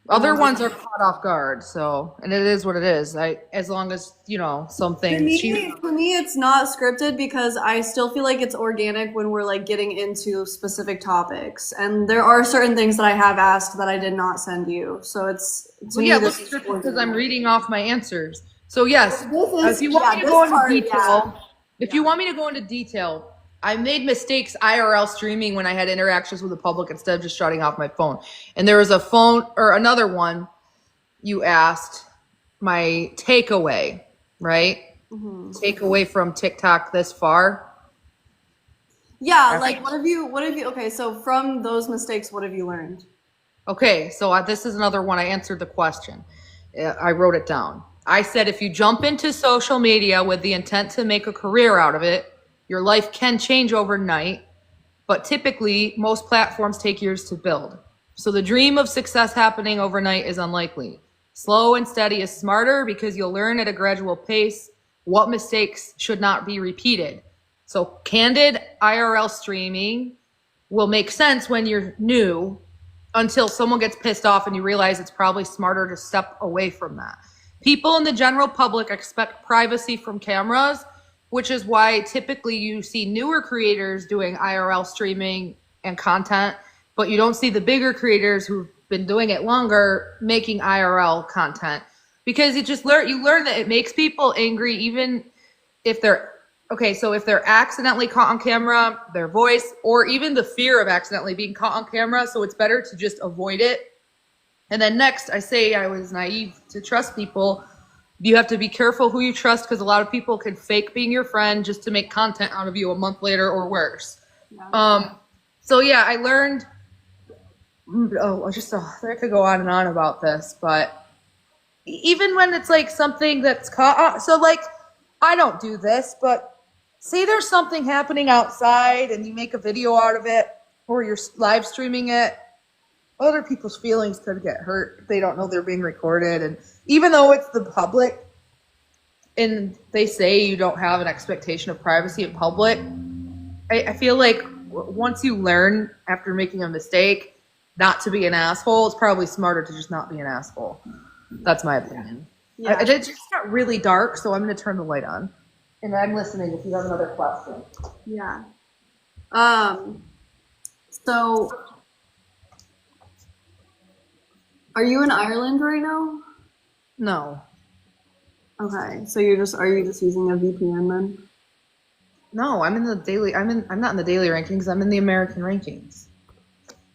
Other ones are caught off guard, so, and it is what it is. As long as, something. For me, it's not scripted because I still feel like it's organic when we're like getting into specific topics. And there are certain things that I have asked that I did not send you. So it's, looks scripted because I'm reading off my answers. So yes, if you want me to go into detail, you want me to go into detail, I made mistakes IRL streaming when I had interactions with the public instead of just shutting off my phone. And there was another one you asked, my takeaway, right? Mm-hmm. Takeaway from TikTok this far. Yeah, like what have you, okay, so from those mistakes, what have you learned? Okay, so this is another one. I answered the question. I wrote it down. I said, if you jump into social media with the intent to make a career out of it, your life can change overnight, but typically most platforms take years to build. So the dream of success happening overnight is unlikely. Slow and steady is smarter because you'll learn at a gradual pace what mistakes should not be repeated. So candid IRL streaming will make sense when you're new until someone gets pissed off and you realize it's probably smarter to step away from that. People in the general public expect privacy from cameras, which is why typically you see newer creators doing IRL streaming and content, but you don't see the bigger creators who've been doing it longer making IRL content because you learn that it makes people angry even if they're accidentally caught on camera, their voice, or even the fear of accidentally being caught on camera. So it's better to just avoid it. And then next, I say I was naive to trust people You have to be careful who you trust because a lot of people can fake being your friend just to make content out of you a month later or worse. Yeah. So yeah, I learned. I could go on and on about this, but even when it's like something that's caught, so like I don't do this, but say there's something happening outside and you make a video out of it, or you're live streaming it. Other people's feelings could get hurt if they don't know they're being recorded. And even though it's the public and they say you don't have an expectation of privacy in public, I feel like once you learn after making a mistake not to be an asshole, it's probably smarter to just not be an asshole. That's my opinion. Yeah. It just got really dark, so I'm going to turn the light on. And I'm listening if you have another question. Yeah. So are you in Ireland right now? No. Okay. So are you just using a VPN then? No, I'm not in the daily rankings. I'm in the American rankings.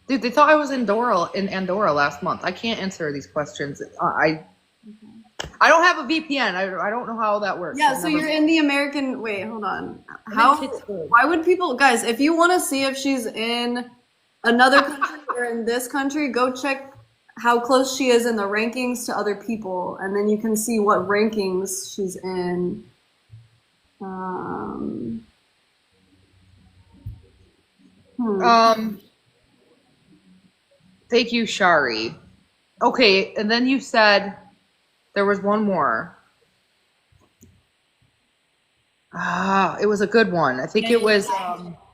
Dude, they thought I was in Andorra last month. I can't answer these questions. I don't have a VPN. I don't know how that works. Yeah, so you're in the American. Wait, hold on. Why would people, guys? If you want to see if she's in another country or in this country, go check how close she is in the rankings to other people, and then you can see what rankings she's in. Thank you, Shari. Okay, and then you said there was one more. It was a good one. I think it was.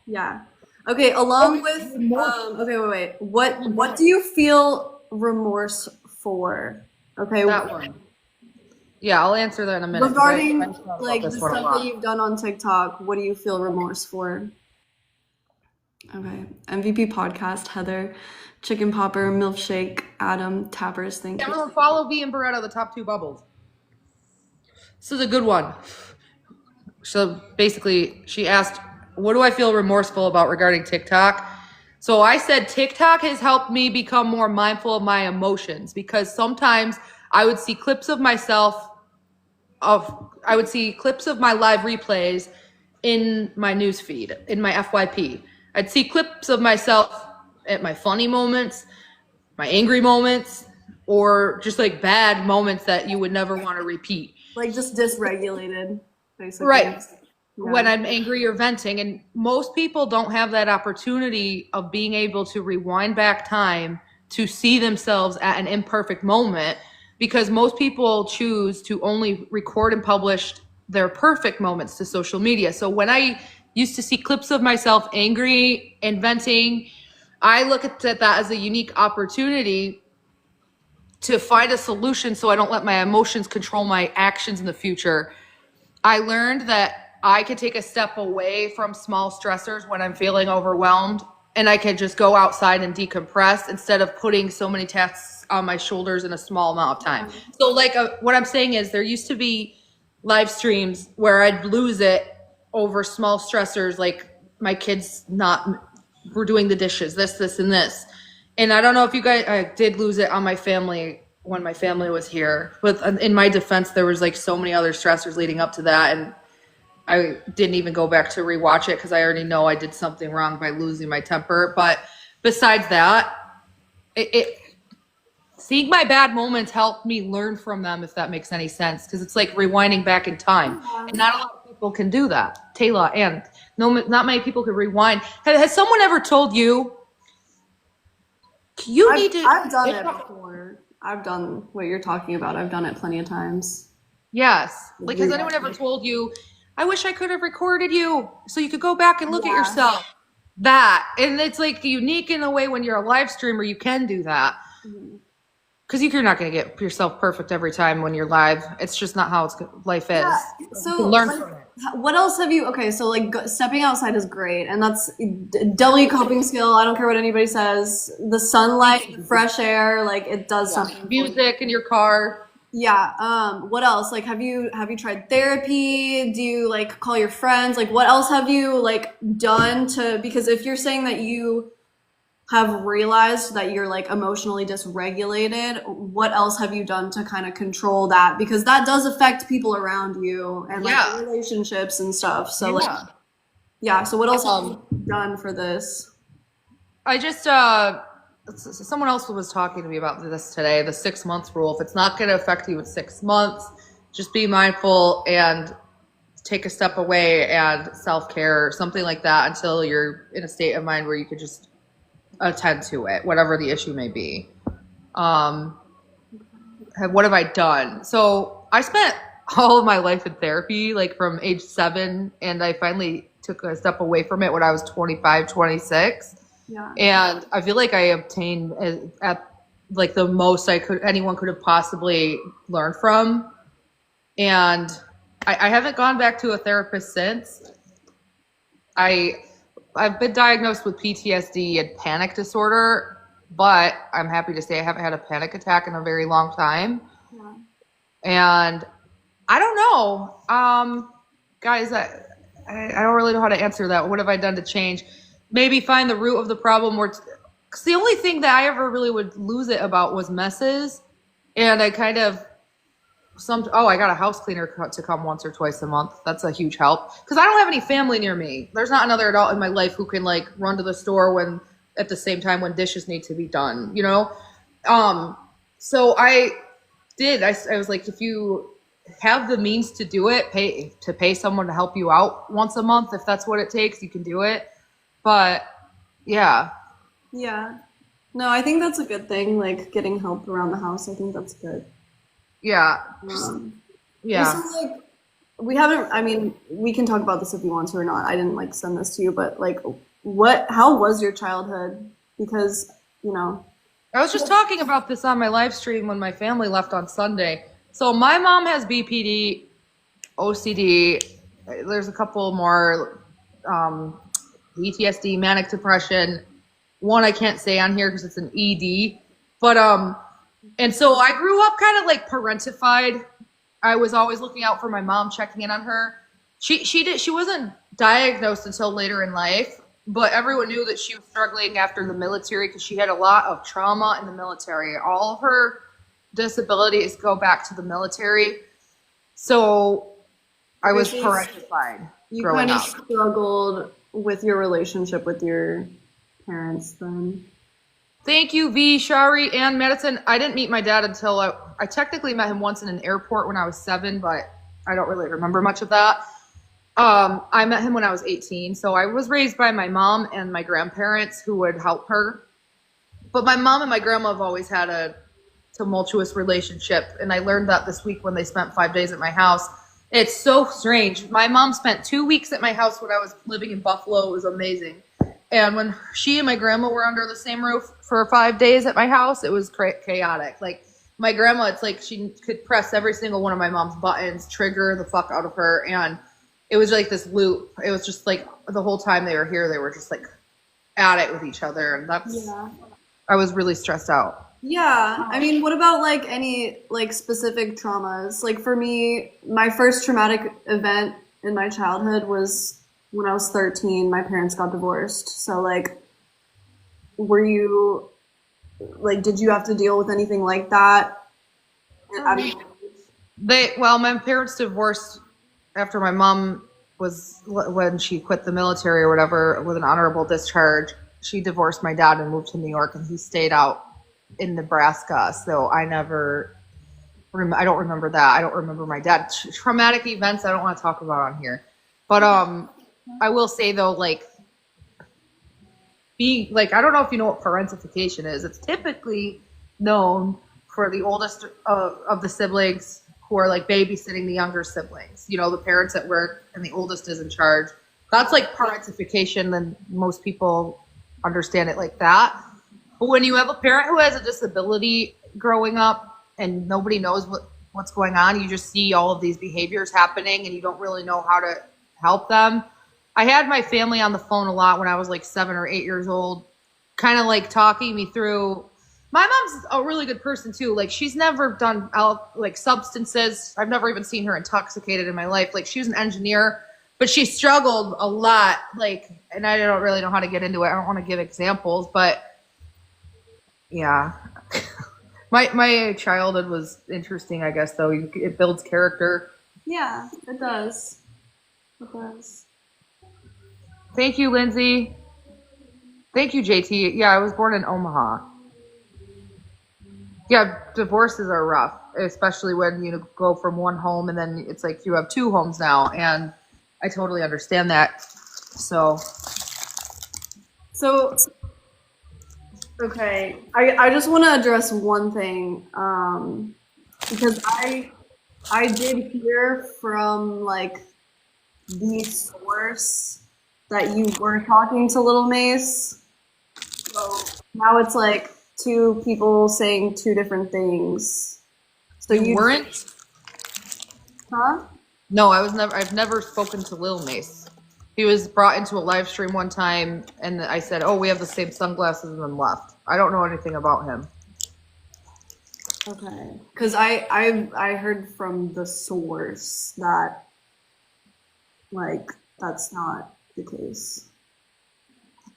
Yeah. Okay. Along with. Okay. Wait. What do you feel remorse for? Okay. That one. Yeah, I'll answer that in a minute. Regarding like the stuff that you've done on TikTok, what do you feel remorse for? Okay. MVP podcast, Heather, Chicken Popper, Milkshake, Adam, Tappers, thank you. Everyone follow V and Beretta, the top two bubbles. This is a good one. So basically, she asked, what do I feel remorseful about regarding TikTok? So I said TikTok has helped me become more mindful of my emotions because sometimes I would see clips of myself I would see clips of my live replays in my news feed, in my FYP. I'd see clips of myself at my funny moments, my angry moments, or just like bad moments that you would never want to repeat. Like just dysregulated, basically. Right. Yeah. When I'm angry or venting. And most people don't have that opportunity of being able to rewind back time to see themselves at an imperfect moment, because most people choose to only record and publish their perfect moments to social media. So when I used to see clips of myself angry and venting, I look at that as a unique opportunity to find a solution so I don't let my emotions control my actions in the future. I learned that I could take a step away from small stressors when I'm feeling overwhelmed, and I could just go outside and decompress instead of putting so many tasks on my shoulders in a small amount of time. So like what I'm saying is there used to be live streams where I'd lose it over small stressors, like my kids were doing the dishes, this, and this. And I don't know if you guys, I did lose it on my family when my family was here. But in my defense, there was like so many other stressors leading up to that. And I didn't even go back to rewatch it because I already know I did something wrong by losing my temper. But besides that, seeing my bad moments helped me learn from them, if that makes any sense, because it's like rewinding back in time. And not a lot of people can do that. Taylor, and not many people can rewind. Has someone ever told you, I've done it before. I've done what you're talking about. I've done it plenty of times. Yes. Like, has anyone ever told you, I wish I could have recorded you so you could go back and look at yourself? That. And it's like unique in a way when you're a live streamer, you can do that. Because you're not going to get yourself perfect every time when you're live. It's just not how life is. Yeah. So learn from it. What else have you? Okay, so like stepping outside is great, and that's definitely a coping skill. I don't care what anybody says. The sunlight, the fresh air, like it does something. Music in your car. Yeah. What else? Like, have you tried therapy? Do you like call your friends? Like, what else have you like done to? Because if you're saying that you have realized that you're like emotionally dysregulated, what else have you done to kind of control that? Because that does affect people around you and like Yeah. relationships and stuff. So like, Yeah. yeah. So what else have you done for this? I just someone else was talking to me about this today, the 6 months rule. If it's not going to affect you in 6 months, just be mindful and take a step away and self-care or something like that until you're in a state of mind where you could just attend to it, whatever the issue may be. What have I done? So I spent all of my life in therapy, like from age 7, and I finally took a step away from it when I was 25, 26. Yeah. And I feel like I obtained at like the most anyone could have possibly learned from. And I haven't gone back to a therapist since. I've been diagnosed with PTSD and panic disorder, but I'm happy to say I haven't had a panic attack in a very long time. Yeah. And I don't know, guys, I don't really know how to answer that. What have I done to change? Maybe find the root of the problem. Because the only thing that I ever really would lose it about was messes. And I kind of, I got a house cleaner to come once or twice a month. That's a huge help. Because I don't have any family near me. There's not another adult in my life who can like run to the store at the same time when dishes need to be done, you know? So I was like, if you have the means to do it, pay someone to help you out once a month. If that's what it takes, you can do it. But yeah. Yeah. No, I think that's a good thing. Like getting help around the house. I think that's good. Yeah. Yeah. This is like, we haven't, I mean, we can talk about this if you want to or not. I didn't like send this to you, but like, how was your childhood? Because, you know. I was just talking about this on my live stream when my family left on Sunday. So my mom has BPD, OCD. There's a couple more, PTSD, manic depression. One I can't say on here because it's an ED. But, and so I grew up kind of like parentified. I was always looking out for my mom, checking in on her. She wasn't diagnosed until later in life, but everyone knew that she was struggling after the military because she had a lot of trauma in the military. All of her disabilities go back to the military. So I was parentified growing up. You kind of struggled with your relationship with your parents then. Thank you, V, Shari, and Madison. I didn't meet my dad until I technically met him once in an airport when I was 7, but I don't really remember much of that. I met him when I was 18. So I was raised by my mom and my grandparents who would help her. But my mom and my grandma have always had a tumultuous relationship. And I learned that this week when they spent 5 days at my house. It's so strange. My mom spent 2 weeks at my house when I was living in Buffalo. It was amazing. And when she and my grandma were under the same roof for 5 days at my house, it was chaotic. Like my grandma, it's like she could press every single one of my mom's buttons, trigger the fuck out of her. And it was like this loop. It was just like the whole time they were here, they were just like at it with each other. And I was really stressed out. Yeah. I mean, what about like any like specific traumas? Like for me, my first traumatic event in my childhood was when I was 13, my parents got divorced. So like, were you like, did you have to deal with anything like that? My parents divorced after my mom when she quit the military or whatever with an honorable discharge. She divorced my dad and moved to New York, and he stayed out in Nebraska. So I don't remember that. I don't remember my dad. Traumatic events I don't want to talk about on here. But I will say though, like I don't know if you know what parentification is. It's typically known for the oldest of the siblings who are like babysitting the younger siblings. You know, the parents at work and the oldest is in charge. That's like parentification, then most people understand it like that. But when you have a parent who has a disability growing up and nobody knows what's going on, you just see all of these behaviors happening and you don't really know how to help them. I had my family on the phone a lot when I was like 7 or 8 years old, kind of like talking me through. My mom's a really good person too. Like she's never done like substances. I've never even seen her intoxicated in my life. Like she was an engineer, but she struggled a lot. Like, and I don't really know how to get into it. I don't want to give examples, but Yeah. My childhood was interesting, I guess. Though it builds character. Yeah, it does. It does. Thank you, Lindsay. Thank you, JT. Yeah, I was born in Omaha. Yeah, divorces are rough, especially when you go from one home and then it's like you have two homes now, and I totally understand that. So, So, okay, I just want to address one thing, because I did hear from like the source that you were talking to Little Mace. So now it's like two people saying two different things. So you weren't? Huh? No, I've never spoken to Lil Mace. He was brought into a live stream one time, and I said, "Oh, we have the same sunglasses," and then left. I don't know anything about him. Okay, because I heard from the source that like that's not the case.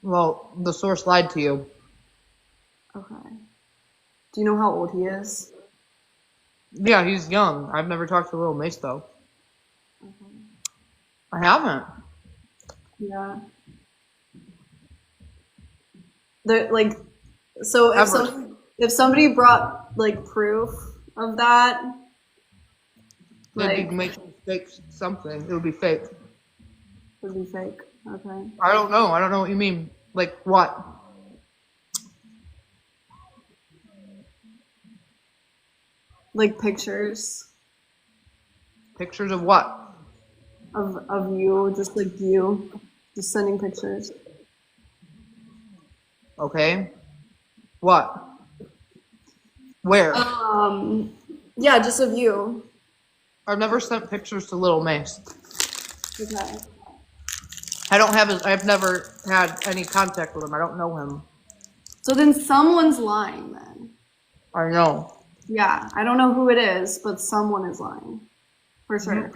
Well, the source lied to you. Okay. Do you know how old he is? Yeah, he's young. I've never talked to Lil Mace though. Okay. I haven't. Yeah. They're like, so if somebody brought like proof of that, They'd like, be making fake something. It would be fake. would be fake. Okay. I don't know. I don't know what you mean. Like what? Like pictures Pictures of what? of you, just like you, just sending pictures. Okay. What? Where? Yeah, just of you. I've never sent pictures to Little Mace. Okay. I've never had any contact with him. I don't know him. So then someone's lying then. I know. Yeah, I don't know who it is, but someone is lying. For sure.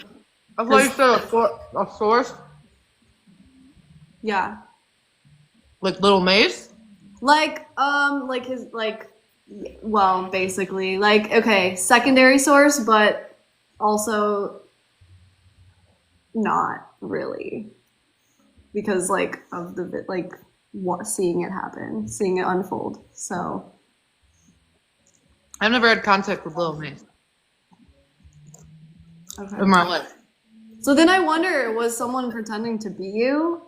I thought you said a source? Yeah. Like Little Mace? Like his, like, well, basically, like, okay, secondary source, but also not really. Because, like, of the, like, seeing it happen, seeing it unfold, so. I've never had contact with Little Mace Okay. in my life. So then I wonder, was someone pretending to be you?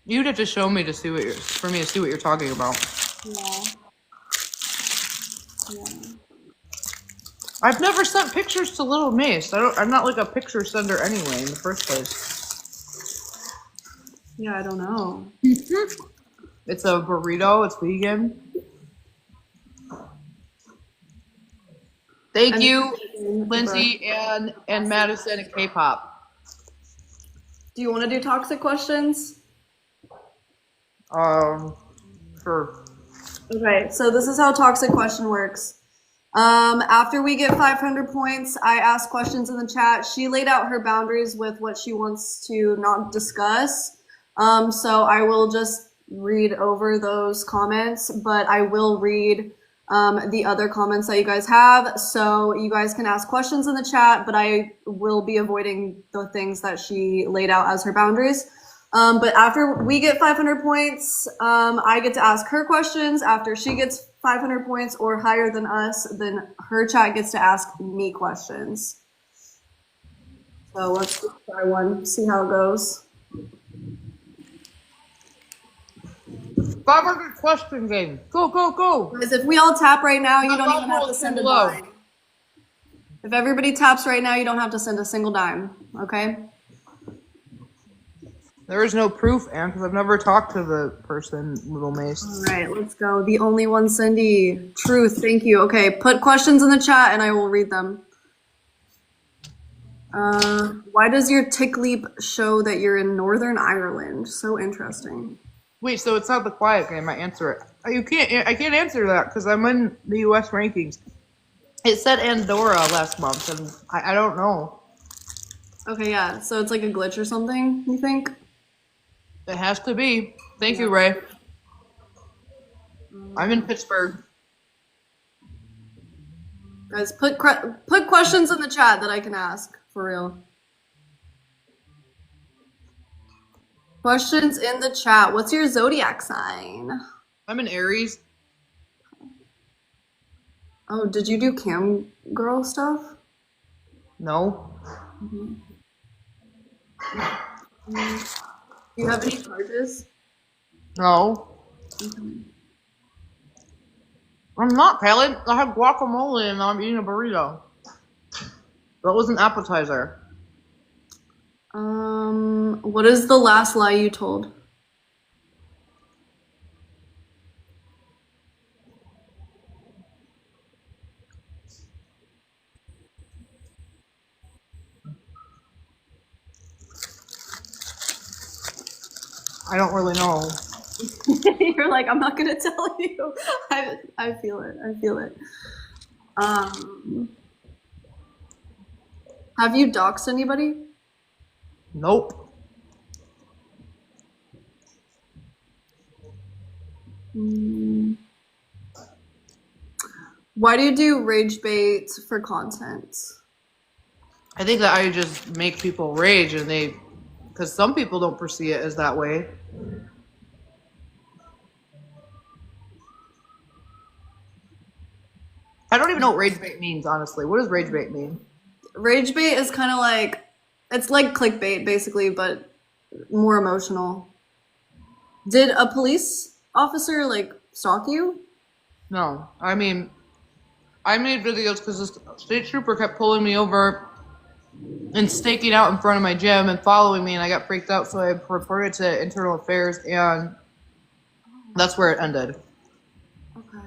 You'd have to show me for me to see what you're talking about. Yeah. Yeah. I've never sent pictures to Little Mace. I'm not like a picture sender anyway in the first place. Yeah, I don't know. It's a burrito. It's vegan. Thank you, Lindsay and Madison and K-pop. Do you want to do toxic questions? Sure. Okay, so this is how toxic question works. After we get 500 points, I ask questions in the chat. She laid out her boundaries with what she wants to not discuss. So I will just read over those comments, but I will read the other comments that you guys have. So you guys can ask questions in the chat, but I will be avoiding the things that she laid out as her boundaries. But after we get 500 points, I get to ask her questions. After she gets 500 points or higher than us, then her chat gets to ask me questions. So let's just try one, see how it goes. 500 question game. Go, go, go. Because if we all tap right now, you don't even have to send a dime. If everybody taps right now, you don't have to send a single dime, okay? There is no proof, Anne, because I've never talked to the person, Little Mace. All right, let's go. The only one, Cindy. Truth, thank you. Okay, put questions in the chat and I will read them. Why does your tick leap show that you're in Northern Ireland? So interesting. Wait, so it's not the quiet game. I answer it. I can't answer that because I'm in the U.S. rankings. It said Andorra last month, and I don't know. Okay, yeah. So it's like a glitch or something, you think? It has to be. Thank you, Ray. I'm in Pittsburgh. Guys, put questions in the chat that I can ask, for real. Questions in the chat. What's your zodiac sign? I'm in Aries. Oh, did you do cam girl stuff? No. Do you have any charges? No. I'm not, Palin. I had guacamole and I'm eating a burrito. That was an appetizer. What is the last lie you told? I don't really know. You're like, I'm not gonna tell you. I feel it. I feel it. Have you doxed anybody? Nope. Why do you do rage bait for content? I think that I just make people rage and because some people don't perceive it as that way. I don't even know what rage bait means, honestly. What does rage bait mean? Rage bait is kind of like, it's like clickbait basically, but more emotional. Did a police officer like stalk you? No. I mean, I made videos because this state trooper kept pulling me over and staking out in front of my gym and following me, and I got freaked out, so I reported to internal affairs, and that's where it ended. Okay.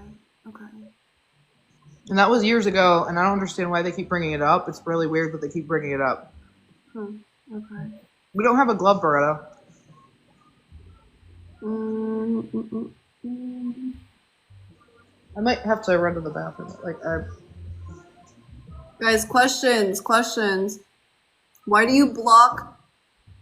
And that was years ago, and I don't understand why they keep bringing it up. It's really weird that they keep bringing it up. Okay. We don't have a glove, Beretta. I might have to run to the bathroom. Guys, questions. Why do you block?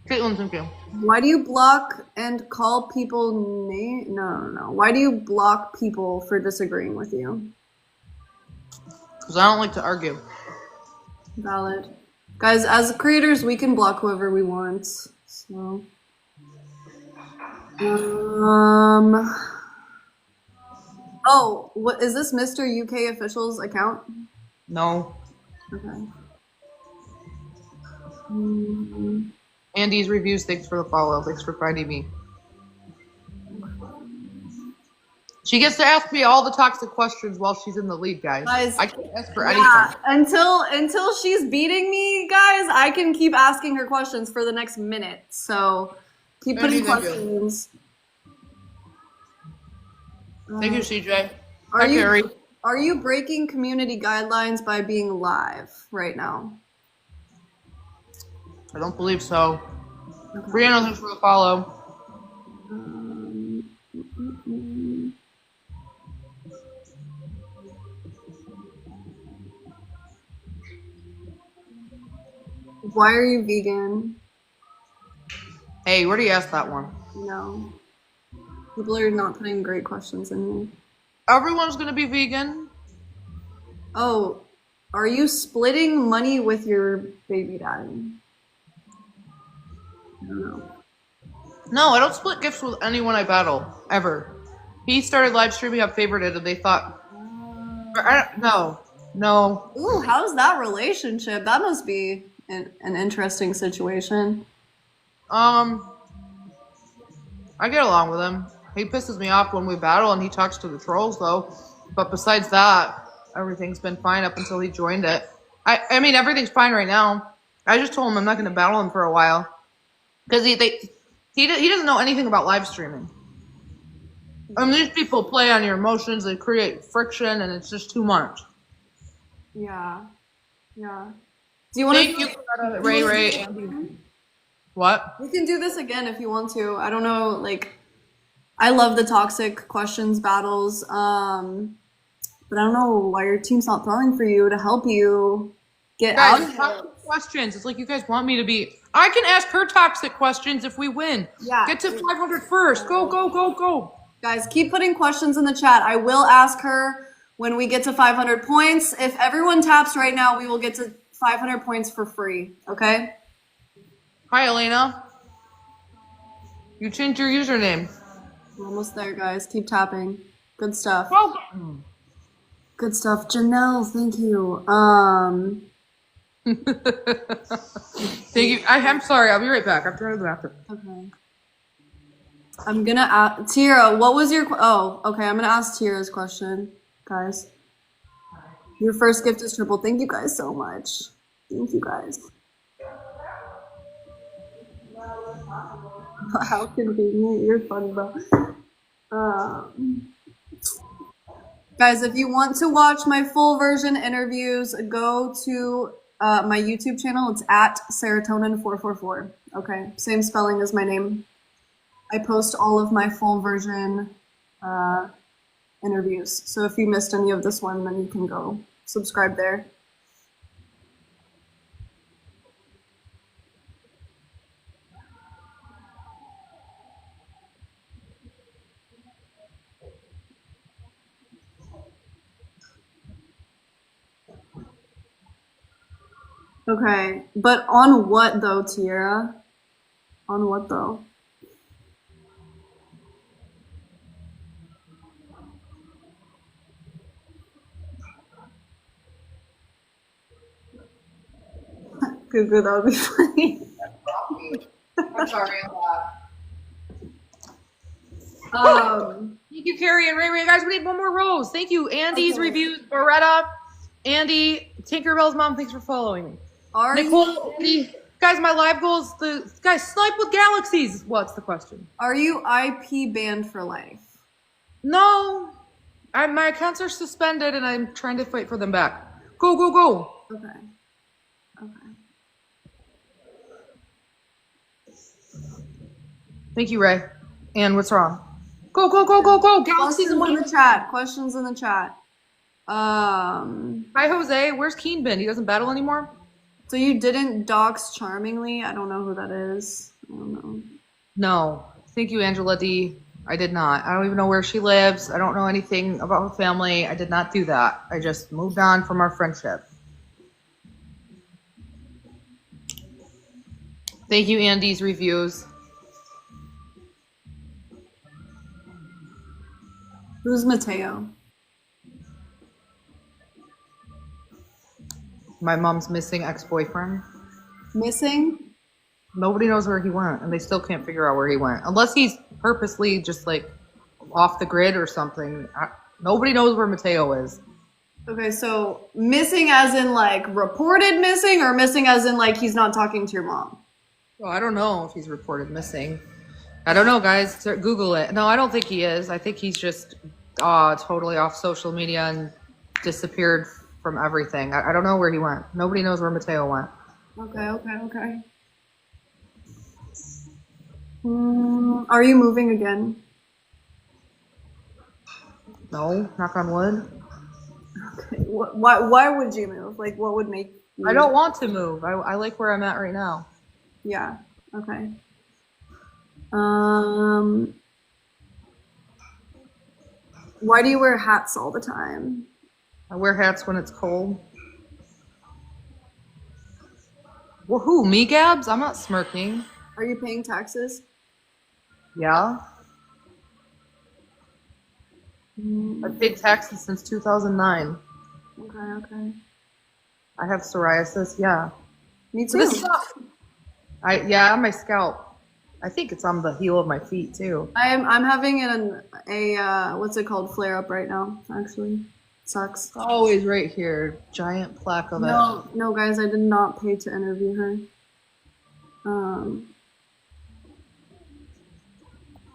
Caitlin, thank you. Why do you block and call people name? No. Why do you block people for disagreeing with you? Because I don't like to argue. Valid. Guys, as creators, we can block whoever we want. So. Oh, what is this Mr. UK official's account? No. Okay. Andy's reviews, thanks for the follow. Thanks for finding me. She gets to ask me all the toxic questions while she's in the lead, guys. I can't ask her anything. Until she's beating me, guys, I can keep asking her questions for the next minute. So keep putting questions. Thank you, CJ. Hi, Carrie. Are you breaking community guidelines by being live right now? I don't believe so. Okay. Brianna, thanks for the follow. Why are you vegan? Hey, where do you ask that one? No. People are not putting great questions in here. Everyone's gonna be vegan. Oh, are you splitting money with your baby daddy? I don't know. No, I don't split gifts with anyone I battle, ever. He started live streaming, I favorited, and they thought, no. Ooh, how's that relationship? That must be an interesting situation. I get along with him. He pisses me off when we battle, and he talks to the trolls, though. But besides that, everything's been fine up until he joined it. I mean, everything's fine right now. I just told him I'm not going to battle him for a while. Because he doesn't know anything about live streaming. I mean, these people play on your emotions, they create friction, and it's just too much. Yeah. Do you want Thank you, Ray, Andy. What? We can do this again if you want to. I don't know, like, I love the toxic questions battles, but I don't know why your team's not throwing for you to help you get out of it. Questions. It's like you guys want me to be. I can ask her toxic questions if we win. Yeah. Get to 500 first. Go. Guys, keep putting questions in the chat. I will ask her when we get to 500 points. If everyone taps right now, we will get to 500 points for free, okay? Hi, Elena. You changed your username. We're almost there, guys. Keep tapping. Good stuff. Well, Good stuff. Janelle, thank you. thank you. I'm sorry. I'll be right back. I'm trying to the bathroom. Okay. I'm gonna ask Tira, what was your okay, I'm gonna ask Tira's question, guys. Your first gift is triple. Thank you guys so much. Thank you guys. How convenient. You're funny, bro. Guys, if you want to watch my full version interviews, go to my YouTube channel. It's at serotonin444. Okay, same spelling as my name. I post all of my full version interviews. So if you missed any of this one, then you can go subscribe there. Okay, but on what though, Tiara? On what though? Google, that would be funny. I'm sorry. Thank you, Carrie and Ray Ray. Guys, we need one more rose. Thank you. Andy's reviews. Beretta. Andy. Tinkerbell's mom. Thanks for following me. Nicole. Andy. Guys, my live goals. Guys, snipe with galaxies. What's the question? Are you IP banned for life? No. My accounts are suspended and I'm trying to fight for them back. Go, go, go. Okay. Okay. Thank you, Ray. And what's wrong? Go, go, go, go, go. Galaxies in the chat. Questions in the chat. Hi, Jose. Where's Keen been? He doesn't battle anymore? So you didn't dox Charmingly? I don't know who that is. I don't know. No. Thank you, Angela D. I did not. I don't even know where she lives. I don't know anything about her family. I did not do that. I just moved on from our friendship. Thank you, Andy's reviews. Who's Mateo? My mom's missing ex-boyfriend. Missing? Nobody knows where he went, and they still can't figure out where he went. Unless he's purposely just, like, off the grid or something. Nobody knows where Mateo is. Okay, so missing as in, like, reported missing, or missing as in, like, he's not talking to your mom? Well, I don't know if he's reported missing. I don't know, guys. Google it. No, I don't think he is. I think he's just totally off social media and disappeared from everything. I don't know where he went. Nobody knows where Mateo went. Okay. Are you moving again? No, knock on wood. Okay. Why would you move? Like, what would make you... I don't want to move. I like where I'm at right now. Yeah. Okay. Why do you wear hats all the time? I wear hats when it's cold. Woohoo, me, Gabs? I'm not smirking. Are you paying taxes? Yeah. I've paid taxes since 2009. Okay. I have psoriasis, yeah. Me too. This sucks. Yeah, on my scalp. I think it's on the heel of my feet too. I'm having a what's it called, flare up right now, actually. Sucks. Always right here. Giant plaque of it. No, guys, I did not pay to interview her.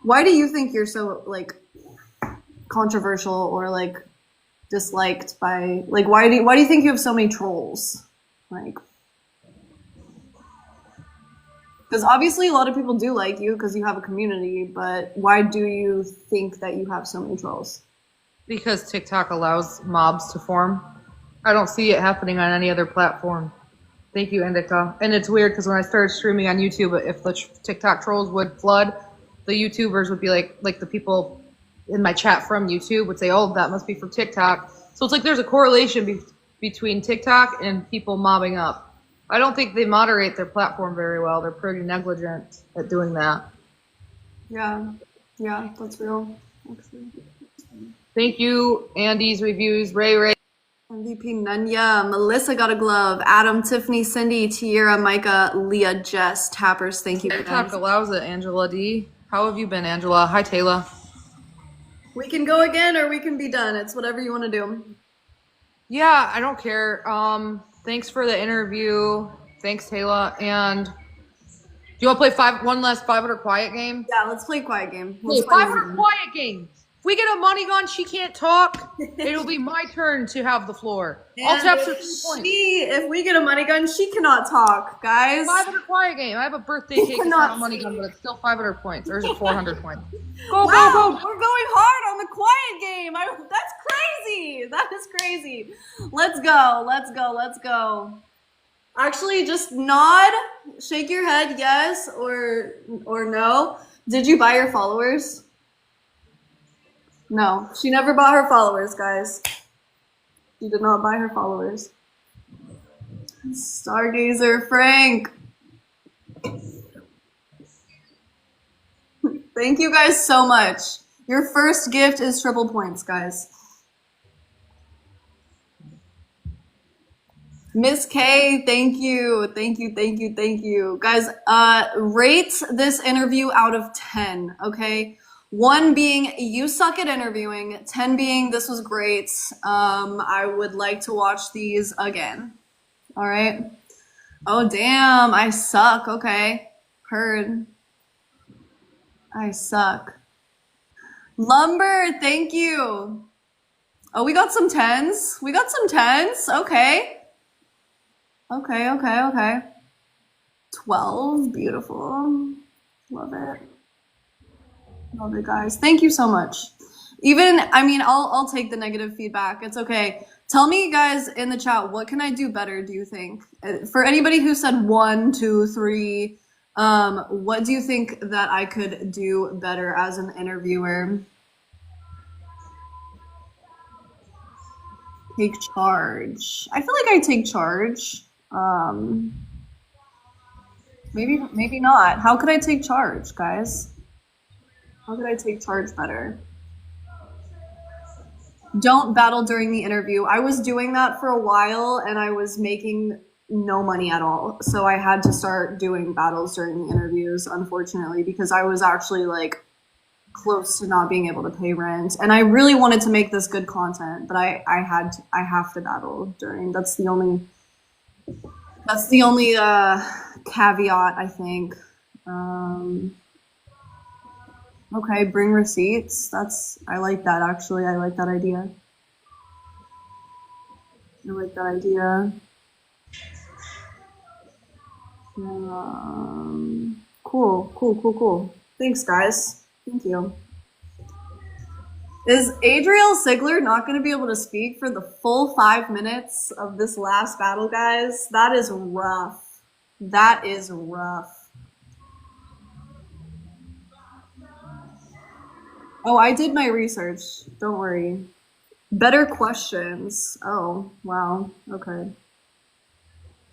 Why do you think you're so, like, controversial or, like, disliked by, like, why do you think you have so many trolls? Like, because obviously a lot of people do like you because you have a community, but why do you think that you have so many trolls? Because TikTok allows mobs to form. I don't see it happening on any other platform. Thank you, Indica. And it's weird because when I started streaming on YouTube, if the TikTok trolls would flood, the YouTubers would be like the people in my chat from YouTube would say, "Oh, that must be from TikTok." So it's like there's a correlation between TikTok and people mobbing up. I don't think they moderate their platform very well. They're pretty negligent at doing that. Yeah, that's real. Actually. Thank you, Andy's reviews, Ray. MVP Nunya, Melissa got a glove, Adam, Tiffany, Cindy, Tiara, Micah, Leah, Jess, Tappers, thank you guys. TikTok allows it, Angela D. How have you been, Angela? Hi, Taylor. We can go again or we can be done. It's whatever you want to do. Yeah, I don't care. Thanks for the interview. Thanks, Taylor. And do you want to play one last 500 quiet game? Yeah, let's play quiet game. Hey, 500 quiet game. If we get a money gun, she can't talk. It'll be my turn to have the floor. I'll tap for 3 points. If we get a money gun, she cannot talk, guys. 500 quiet game. I have a birthday cake. It's not a money gun, but it's still 500 points. Or is it 400 points? Go. We're going hard on the quiet game. That's crazy. That is crazy. Let's go. Actually, just nod, shake your head, yes or no. Did you buy your followers? No, she never bought her followers, guys. She did not buy her followers. Stargazer Frank. Thank you guys so much. Your first gift is triple points, guys. Miss K, thank you. Guys, rate this interview out of 10, okay? 1 being you suck at interviewing, 10 being this was great. I would like to watch these again. All right. Oh, damn, I suck. Okay. Heard. I suck. Lumber, thank you. Oh, we got some 10s. Okay. Okay. 12, beautiful. Love it, guys. Thank you so much. I'll take the negative feedback. It's okay. Tell me, guys, in the chat, what can I do better, do you think? For anybody who said 1, 2, 3, what do you think that I could do better as an interviewer? Take charge. I feel like I take charge. Maybe not. How could I take charge, guys? How could I take charge better? Don't battle during the interview. I was doing that for a while and I was making no money at all. So I had to start doing battles during the interviews, unfortunately, because I was actually like close to not being able to pay rent. And I really wanted to make this good content, but I have to battle during. That's the only caveat, I think. Okay, bring receipts. I like that, actually. I like that idea. Cool. Thanks, guys. Thank you. Is Adrielle Sigler not going to be able to speak for the full 5 minutes of this last battle, guys? That is rough. Oh, I did my research. Don't worry. Better questions. Oh, wow. Okay.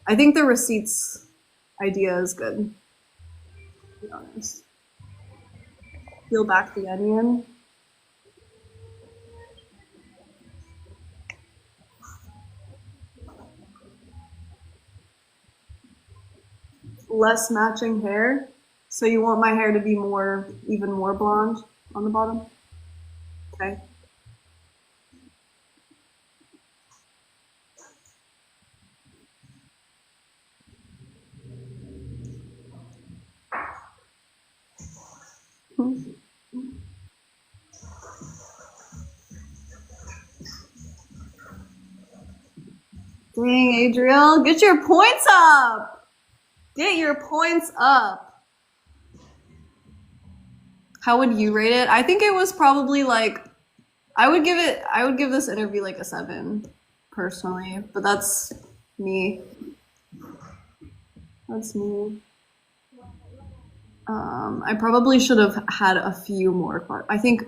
I think the receipts idea is good, to be honest. Peel back the onion. Less matching hair. So you want my hair to be even more blonde on the bottom? Okay. Dang, Adrielle, get your points up. How would you rate it? I think it was probably like, I would give this interview like a 7 personally, but that's me. I probably should have had a few more. I think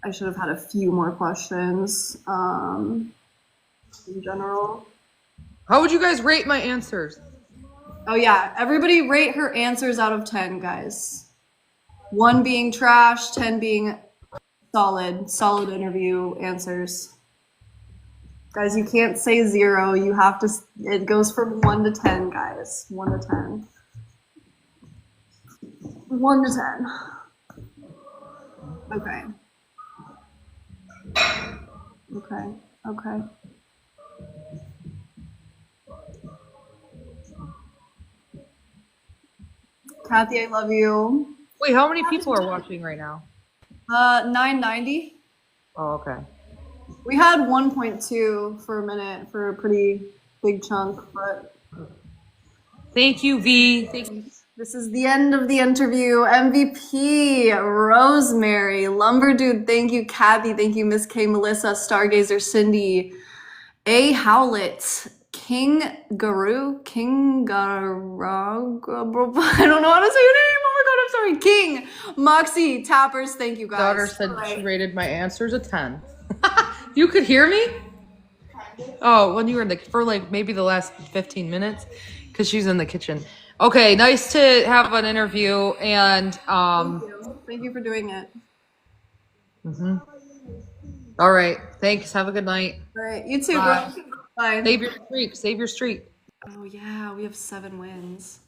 I should have had a few more questions in general. How would you guys rate my answers? Oh yeah, everybody rate her answers out of 10, guys. 1 being trash, 10 being solid interview answers. Guys, you can't say 0. You have to, it goes from 1 to 10, guys. 1 to 10. 1 to 10. Okay. Okay. Kathy, I love you. Wait, how many people are watching right now? 990. Oh, okay. We had 1.2 for a minute for a pretty big chunk, but Thank you, V. Thank you. this is the end of the interview. MVP, Rosemary, Lumber Dude, thank you, Kathy, thank you, Miss K, Melissa, Stargazer, Cindy, A. Howlett, King Guru, I don't know how to say your name. Oh my god, I'm sorry. King, Moxie, Tappers, thank you guys. Daughter said she rated my answers a 10. You could hear me? Oh, when you were in for like maybe the last 15 minutes, because she's in the kitchen. Okay, nice to have an interview, and Thank you for doing it. All right, thanks. Have a good night. All right, you too, Bye. girl. Bye. Save your streak. Save your streak. Oh yeah, we have 7 wins.